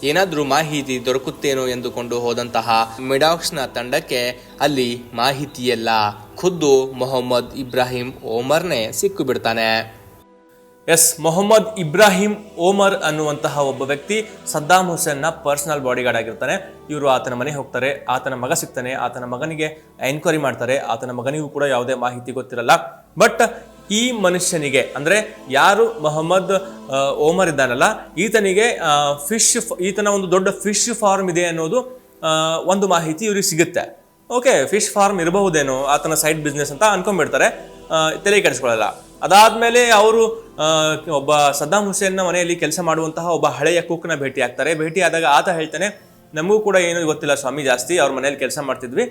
ಏನಾದ್ರೂ ಮಾಹಿತಿ ದೊರಕುತ್ತೇನೋ ಎಂದುಕೊಂಡು ಹೋದಂತಹ ಮೆಡಾಕ್ಸ್ನ ತಂಡಕ್ಕೆ ಅಲ್ಲಿ ಮಾಹಿತಿಯೆಲ್ಲ ಖುದ್ದು ಮೊಹಮ್ಮದ್ ಇಬ್ರಾಹಿಂ ಓಮರ್ನೇ ಸಿಕ್ಕು ಬಿಡ್ತಾನೆ. ಎಸ್, ಮೊಹಮ್ಮದ್ ಇಬ್ರಾಹಿಂ ಓಮರ್ ಅನ್ನುವಂತಹ ಒಬ್ಬ ವ್ಯಕ್ತಿ ಸದ್ದಾಂ ಹುಸೇನ್ನ ಪರ್ಸನಲ್ ಬಾಡಿಗಾರ್ಡ್ ಆಗಿರ್ತಾನೆ. ಇವರು ಆತನ ಮನೆಗೆ ಹೋಗ್ತಾರೆ. ಆತನ ಮಗ ಸಿಗ್ತಾನೆ. ಆತನ ಮಗನಿಗೆ ಎನ್ಕ್ವೈರಿ ಮಾಡ್ತಾರೆ. ಆತನ ಮಗನಿಗೂ ಕೂಡ ಯಾವುದೇ ಮಾಹಿತಿ ಗೊತ್ತಿರಲ್ಲ. ಬಟ್ ಈ ಮನುಷ್ಯನಿಗೆ ಅಂದ್ರೆ ಯಾರು ಮೊಹಮ್ಮದ್ ಓಮರ್ ಇದ್ದಾನಲ್ಲ, ಈತನಿಗೆ ಈತನ ಒಂದು ದೊಡ್ಡ ಫಿಶ್ ಫಾರ್ಮ್ ಇದೆ ಅನ್ನೋದು ಒಂದು ಮಾಹಿತಿ ಇವ್ರಿಗೆ ಸಿಗುತ್ತೆ. ಓಕೆ, ಫಿಶ್ ಫಾರ್ಮ್ ಇರಬಹುದೇನೋ ಆತನ ಸೈಡ್ ಬಿಸ್ನೆಸ್ ಅಂತ ಅನ್ಕೊಂಡ್ಬಿಡ್ತಾರೆ. ತಲೆ ಕೆಡಿಸ್ಕೊಳ್ಳಲ್ಲ. ಅದಾದ್ಮೇಲೆ ಅವರು ಒಬ್ಬ ಸದ್ದಾಂ ಹುಸೇನ್ನ ಮನೆಯಲ್ಲಿ ಕೆಲಸ ಮಾಡುವಂತಹ ಒಬ್ಬ ಹಳೆಯ ಕುಕ್ನ ಭೇಟಿ ಆಗ್ತಾರೆ. ಭೇಟಿ ಆದಾಗ ಆತ ಹೇಳ್ತಾನೆ, ನಮಗೂ ಕೂಡ ಏನು ಗೊತ್ತಿಲ್ಲ ಸ್ವಾಮಿ ಜಾಸ್ತಿ, ಅವ್ರ ಮನೇಲಿ ಕೆಲಸ ಮಾಡ್ತಿದ್ವಿ.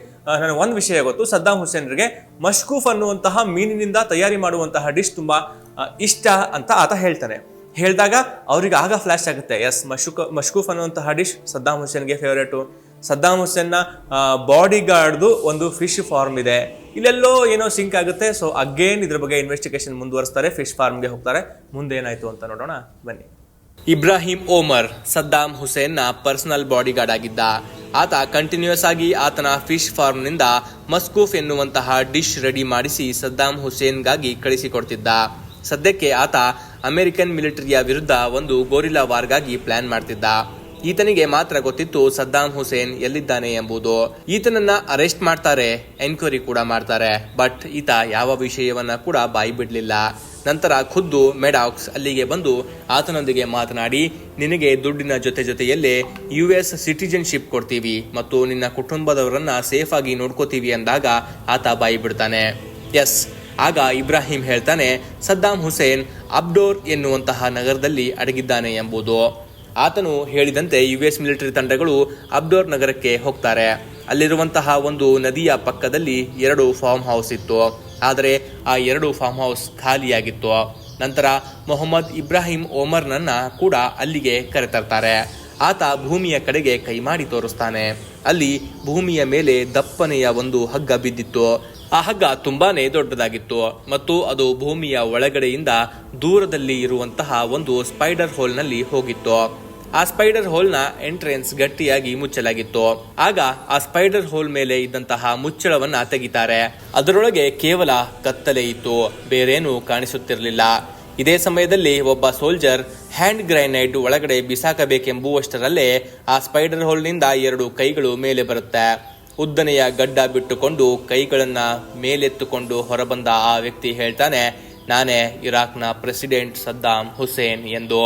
ನನಗೆ ಒಂದು ವಿಷಯ ಗೊತ್ತು, ಸದ್ದಾಂ ಹುಸೇನ್ರಿಗೆ ಮಶ್ಕೂಫ್ ಅನ್ನುವಂತಹ ಮೀನಿನಿಂದ ತಯಾರಿ ಮಾಡುವಂತಹ ಡಿಶ್ ತುಂಬಾ ಇಷ್ಟ ಅಂತ ಆತ ಹೇಳ್ತಾನೆ. ಹೇಳಿದಾಗ ಅವ್ರಿಗೆ ಆಗ ಫ್ಲಾಶ್ ಆಗುತ್ತೆ, ಎಸ್ ಮಶ್ಕೂಫ್ ಅನ್ನುವಂತಹ ಡಿಶ್ ಸದ್ದಾಂ ಹುಸೇನ್ಗೆ ಫೇವರೇಟು. ಸದ್ದಾಂ ಹುಸೇನ್ನ ಬಾಡಿ ಗಾರ್ಡ್ದು ಒಂದು ಫಿಶ್ ಫಾರ್ಮ್ ಇದೆ, ಇಲ್ಲೆಲ್ಲೋ ಏನೋ ಸಿಂಕ್ ಆಗುತ್ತೆ. ಸೊ ಅಗೇನ್ ಇದ್ರ ಬಗ್ಗೆ ಇನ್ವೆಸ್ಟಿಗೇಷನ್ ಮುಂದುವರಿಸ್ತಾರೆ, ಫಿಶ್ ಫಾರ್ಮ್ಗೆ ಹೋಗ್ತಾರೆ. ಮುಂದೆ ಏನಾಯ್ತು ಅಂತ ನೋಡೋಣ ಬನ್ನಿ. ಇಬ್ರಾಹಿಂ ಓಮರ್ ಸದ್ದಾಂ ಹುಸೇನ್ನ ಪರ್ಸನಲ್ ಬಾಡಿ ಗಾರ್ಡ್ ಆಗಿದ್ದ. ಆತ ಕಂಟಿನ್ಯೂಸ್ ಆಗಿ ಆತನ ಫಿಶ್ ಫಾರ್ಮ್ನಿಂದ ಮಸ್ಕೂಫ್ ಎನ್ನುವಂತಹ ಡಿಶ್ ರೆಡಿ ಮಾಡಿಸಿ ಸದ್ದಾಂ ಹುಸೇನ್ಗಾಗಿ ಕಳಿಸಿಕೊಡ್ತಿದ್ದ. ಸದ್ಯಕ್ಕೆ ಆತ ಅಮೆರಿಕನ್ ಮಿಲಿಟರಿಯ ವಿರುದ್ಧ ಒಂದು ಗೋರಿಲ್ಲಾ ವಾರ್ಗಾಗಿ ಪ್ಲಾನ್ ಮಾಡ್ತಿದ್ದ. ಈತನಿಗೆ ಮಾತ್ರ ಗೊತ್ತಿತ್ತು ಸದ್ದಾಂ ಹುಸೇನ್ ಎಲ್ಲಿದ್ದಾನೆ ಎಂಬುದು. ಈತನನ್ನ ಅರೆಸ್ಟ್ ಮಾಡ್ತಾರೆ, ಎನ್ಕ್ವೈರಿ ಕೂಡ ಮಾಡ್ತಾರೆ. ಬಟ್ ಈತ ಯಾವ ವಿಷಯವನ್ನ ಕೂಡ ಬಾಯಿ ಬಿಡ್ಲಿಲ್ಲ. ನಂತರ ಖುದ್ದು ಮೆಡಾಕ್ಸ್ ಅಲ್ಲಿಗೆ ಬಂದು ಆತನೊಂದಿಗೆ ಮಾತನಾಡಿ, ನಿನಗೆ ದುಡ್ಡಿನ ಜೊತೆಯಲ್ಲೇ US ಸಿಟಿಜನ್ಶಿಪ್ ಕೊಡ್ತೀವಿ ಮತ್ತು ನಿನ್ನ ಕುಟುಂಬದವರನ್ನ ಸೇಫ್ ಆಗಿ ನೋಡ್ಕೋತೀವಿ ಅಂದಾಗ ಆತ ಬಾಯಿ ಬಿಡ್ತಾನೆ. ಎಸ್, ಆಗ ಇಬ್ರಾಹಿಂ ಹೇಳ್ತಾನೆ ಸದ್ದಾಂ ಹುಸೇನ್ ಅಬ್ಡೋರ್ ಎನ್ನುವಂತಹ ನಗರದಲ್ಲಿ ಅಡಗಿದ್ದಾನೆ ಎಂಬುದು. ಆತನು ಹೇಳಿದಂತೆ US ಮಿಲಿಟರಿ ತಂಡಗಳು ಅಬ್ಡೋರ್ ನಗರಕ್ಕೆ ಹೋಗ್ತಾರೆ. ಅಲ್ಲಿರುವಂತಹ ಒಂದು ನದಿಯ ಪಕ್ಕದಲ್ಲಿ 2 ಫಾರ್ಮ್ ಹೌಸ್ ಇತ್ತು. ಆದರೆ ಆ 2 ಫಾರ್ಮ್ ಹೌಸ್ ಖಾಲಿಯಾಗಿತ್ತು. ನಂತರ ಮೊಹಮ್ಮದ್ ಇಬ್ರಾಹಿಂ ಓಮರ್ನನ್ನ ಕೂಡ ಅಲ್ಲಿಗೆ ಕರೆತರ್ತಾರೆ. ಆತ ಭೂಮಿಯ ಕಡೆಗೆ ಕೈ ಮಾಡಿ ತೋರಿಸ್ತಾನೆ. ಅಲ್ಲಿ ಭೂಮಿಯ ಮೇಲೆ ದಪ್ಪನೆಯ ಒಂದು ಹಗ್ಗ ಬಿದ್ದಿತ್ತು. ಆ ಹಗ್ಗ ತುಂಬಾನೇ ದೊಡ್ಡದಾಗಿತ್ತು ಮತ್ತು ಅದು ಭೂಮಿಯ ಒಳಗಡೆಯಿಂದ ದೂರದಲ್ಲಿ ಇರುವಂತಹ ಒಂದು ಸ್ಪೈಡರ್ ಹೋಲ್ ನಲ್ಲಿ ಹೋಗಿತ್ತು. ಆ ಸ್ಪೈಡರ್ ಹೋಲ್ ನ ಎಂಟ್ರೆನ್ಸ್ ಗಟ್ಟಿಯಾಗಿ ಮುಚ್ಚಲಾಗಿತ್ತು. ಆಗ ಆ ಸ್ಪೈಡರ್ ಹೋಲ್ ಮೇಲೆ ಇದ್ದಂತಹ ಮುಚ್ಚಳವನ್ನ ತೆಗಿತಾರೆ. ಅದರೊಳಗೆ ಕೇವಲ ಕತ್ತಲೆ ಇತ್ತು, ಬೇರೇನೂ ಕಾಣಿಸುತ್ತಿರಲಿಲ್ಲ. ಇದೇ ಸಮಯದಲ್ಲಿ ಒಬ್ಬ ಸೋಲ್ಜರ್ ಹ್ಯಾಂಡ್ ಗ್ರೈನೇಡ್ ಒಳಗಡೆ ಬಿಸಾಕಬೇಕೆಂಬುವಷ್ಟರಲ್ಲೇ ಆ ಸ್ಪೈಡರ್ ಹೋಲ್ ನಿಂದ 2 ಕೈಗಳು ಮೇಲೆ ಬರುತ್ತೆ. ಉದ್ದನೆಯ ಗಡ್ಡ ಬಿಟ್ಟುಕೊಂಡು ಕೈಗಳನ್ನ ಮೇಲೆತ್ತುಕೊಂಡು ಹೊರಬಂದ ಆ ವ್ಯಕ್ತಿ ಹೇಳ್ತಾನೆ, ನಾನೇ ಇರಾಕ್ನ ಪ್ರೆಸಿಡೆಂಟ್ ಸದ್ದಾಂ ಹುಸೇನ್ ಎಂದು.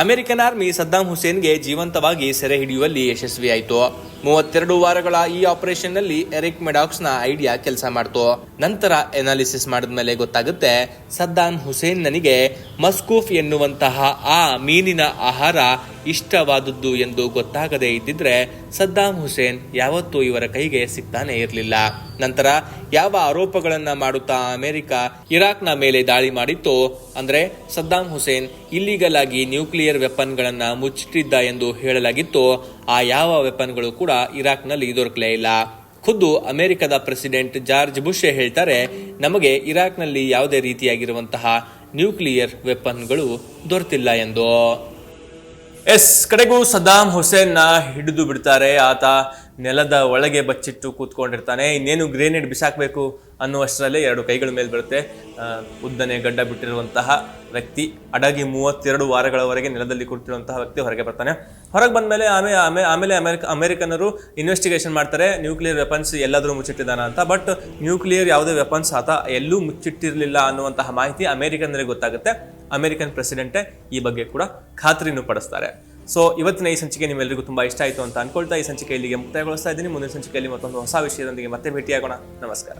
ಅಮೆರಿಕನ್ ಆರ್ಮಿ ಸದ್ದಾಂ ಹುಸೇನ್ಗೆ ಜೀವಂತವಾಗಿ ಸೆರೆ ಹಿಡಿಯುವಲ್ಲಿ ಯಶಸ್ವಿಯಾಯಿತು. 32 ವಾರಗಳ ಈ ಆಪರೇಷನ್ ನಲ್ಲಿ ಎರಿಕ್ ಮೆಡಾಕ್ಸ್ ನ ಐಡಿಯಾ ಕೆಲಸ ಮಾಡ್ತು. ನಂತರ ಅನಾಲಿಸಿಸ್ ಮಾಡಿದ್ಮೇಲೆ ಗೊತ್ತಾಗುತ್ತೆ ಸದ್ದಾಂ ಹುಸೇನ್ ನನಗೆ ಮಸ್ಕೂಫ್ ಎನ್ನುವಂತಹ ಆ ಮೀನಿನ ಆಹಾರ ಇಷ್ಟವಾದದ್ದು ಎಂದು ಗೊತ್ತಾಗದೇ ಇದ್ದಿದ್ರೆ ಸದ್ದಾಂ ಹುಸೇನ್ ಯಾವತ್ತೂ ಇವರ ಕೈಗೆ ಸಿಗ್ತಾನೆ ಇರಲಿಲ್ಲ. ನಂತರ ಯಾವ ಆರೋಪಗಳನ್ನ ಮಾಡುತ್ತಾ ಅಮೆರಿಕ ಇರಾಕ್ನ ಮೇಲೆ ದಾಳಿ ಮಾಡಿತ್ತು ಅಂದ್ರೆ ಸದ್ದಾಂ ಹುಸೇನ್ ಇಲ್ಲಿಗಲ್ ಆಗಿ ನ್ಯೂಕ್ಲಿಯರ್ ವೆಪನ್ಗಳನ್ನ ಮುಚ್ಚಿಟ್ಟಿದ್ದ ಎಂದು ಹೇಳಲಾಗಿತ್ತು. ಆ ಯಾವ ವೆಪನ್ಗಳು ಕೂಡ ಇರಾಕ್ನಲ್ಲಿ ದೊರಕಲೇ ಇಲ್ಲ. ಖುದ್ದು ಅಮೆರಿಕದ ಪ್ರೆಸಿಡೆಂಟ್ ಜಾರ್ಜ್ ಬುಷ್ ಹೇಳ್ತಾರೆ, ನಮಗೆ ಇರಾಕ್ನಲ್ಲಿ ಯಾವುದೇ ರೀತಿಯಾಗಿರುವಂತಹ ನ್ಯೂಕ್ಲಿಯರ್ ವೆಪನ್ಗಳು ದೊರೆತಿಲ್ಲ ಎಂದು. ಎಸ್, ಕಡೆಗೂ ಸದ್ದಾಂ ಹುಸೇನ್ನ ಹಿಡಿದು ಬಿಡ್ತಾರೆ. ಆತ ನೆಲದ ಒಳಗೆ ಬಚ್ಚಿಟ್ಟು ಕೂತ್ಕೊಂಡಿರ್ತಾನೆ. ಇನ್ನೇನು ಗ್ರೇನೇಡ್ ಬಿಸಾಕಬೇಕು ಅನ್ನುವಷ್ಟರಲ್ಲೇ 2 ಕೈಗಳ ಮೇಲೆ ಬರುತ್ತೆ. ಉದ್ದನೆ ಗಡ್ಡ ಬಿಟ್ಟಿರುವಂತಹ ವ್ಯಕ್ತಿ ಅಡಗಿ 32 ವಾರಗಳವರೆಗೆ ನೆಲದಲ್ಲಿ ಕೂತಿರುವಂತಹ ವ್ಯಕ್ತಿ ಹೊರಗೆ ಬರ್ತಾನೆ. ಹೊರಗೆ ಬಂದ ಮೇಲೆ ಆಮೇಲೆ ಅಮೆರಿಕನ್ನರು ಇನ್ವೆಸ್ಟಿಗೇಷನ್ ಮಾಡ್ತಾರೆ, ನ್ಯೂಕ್ಲಿಯರ್ ವೆಪನ್ಸ್ ಎಲ್ಲಾದರೂ ಮುಚ್ಚಿಟ್ಟಿದ್ದಾನ ಅಂತ. ಬಟ್ ನ್ಯೂಕ್ಲಿಯರ್ ಯಾವುದೇ ವೆಪನ್ಸ್ ಆತ ಎಲ್ಲೂ ಮುಚ್ಚಿಟ್ಟಿರಲಿಲ್ಲ ಅನ್ನುವಂತಹ ಮಾಹಿತಿ ಅಮೆರಿಕನ್ನರಿಗೆ ಗೊತ್ತಾಗುತ್ತೆ. ಅಮೆರಿಕನ್ ಪ್ರೆಸಿಡೆಂಟೇ ಈ ಬಗ್ಗೆ ಕೂಡ ಖಾತ್ರಿನೂ ಪಡಿಸ್ತಾರೆ. ಸೊ ಇವತ್ತಿನ ಈ ಸಂಚಿಕೆ ನಿಮ್ಮೆಲ್ಲರಿಗೂ ತುಂಬಾ ಇಷ್ಟ ಆಯಿತು ಅಂತ ಅನ್ಕೊಳ್ತಾ ಈ ಸಂಚಿಕೆ ಇಲ್ಲಿಗೆ ಮುಕ್ತಾಯಗೊಳಿಸ್ತಾ ಇದ್ದೀನಿ. ಮುಂದಿನ ಸಂಚಿಕೆಯಲ್ಲಿ ಮತ್ತೊಂದು ಹೊಸ ವಿಷಯದೊಂದಿಗೆ ಮತ್ತೆ ಭೇಟಿಯಾಗೋಣ. ನಮಸ್ಕಾರ.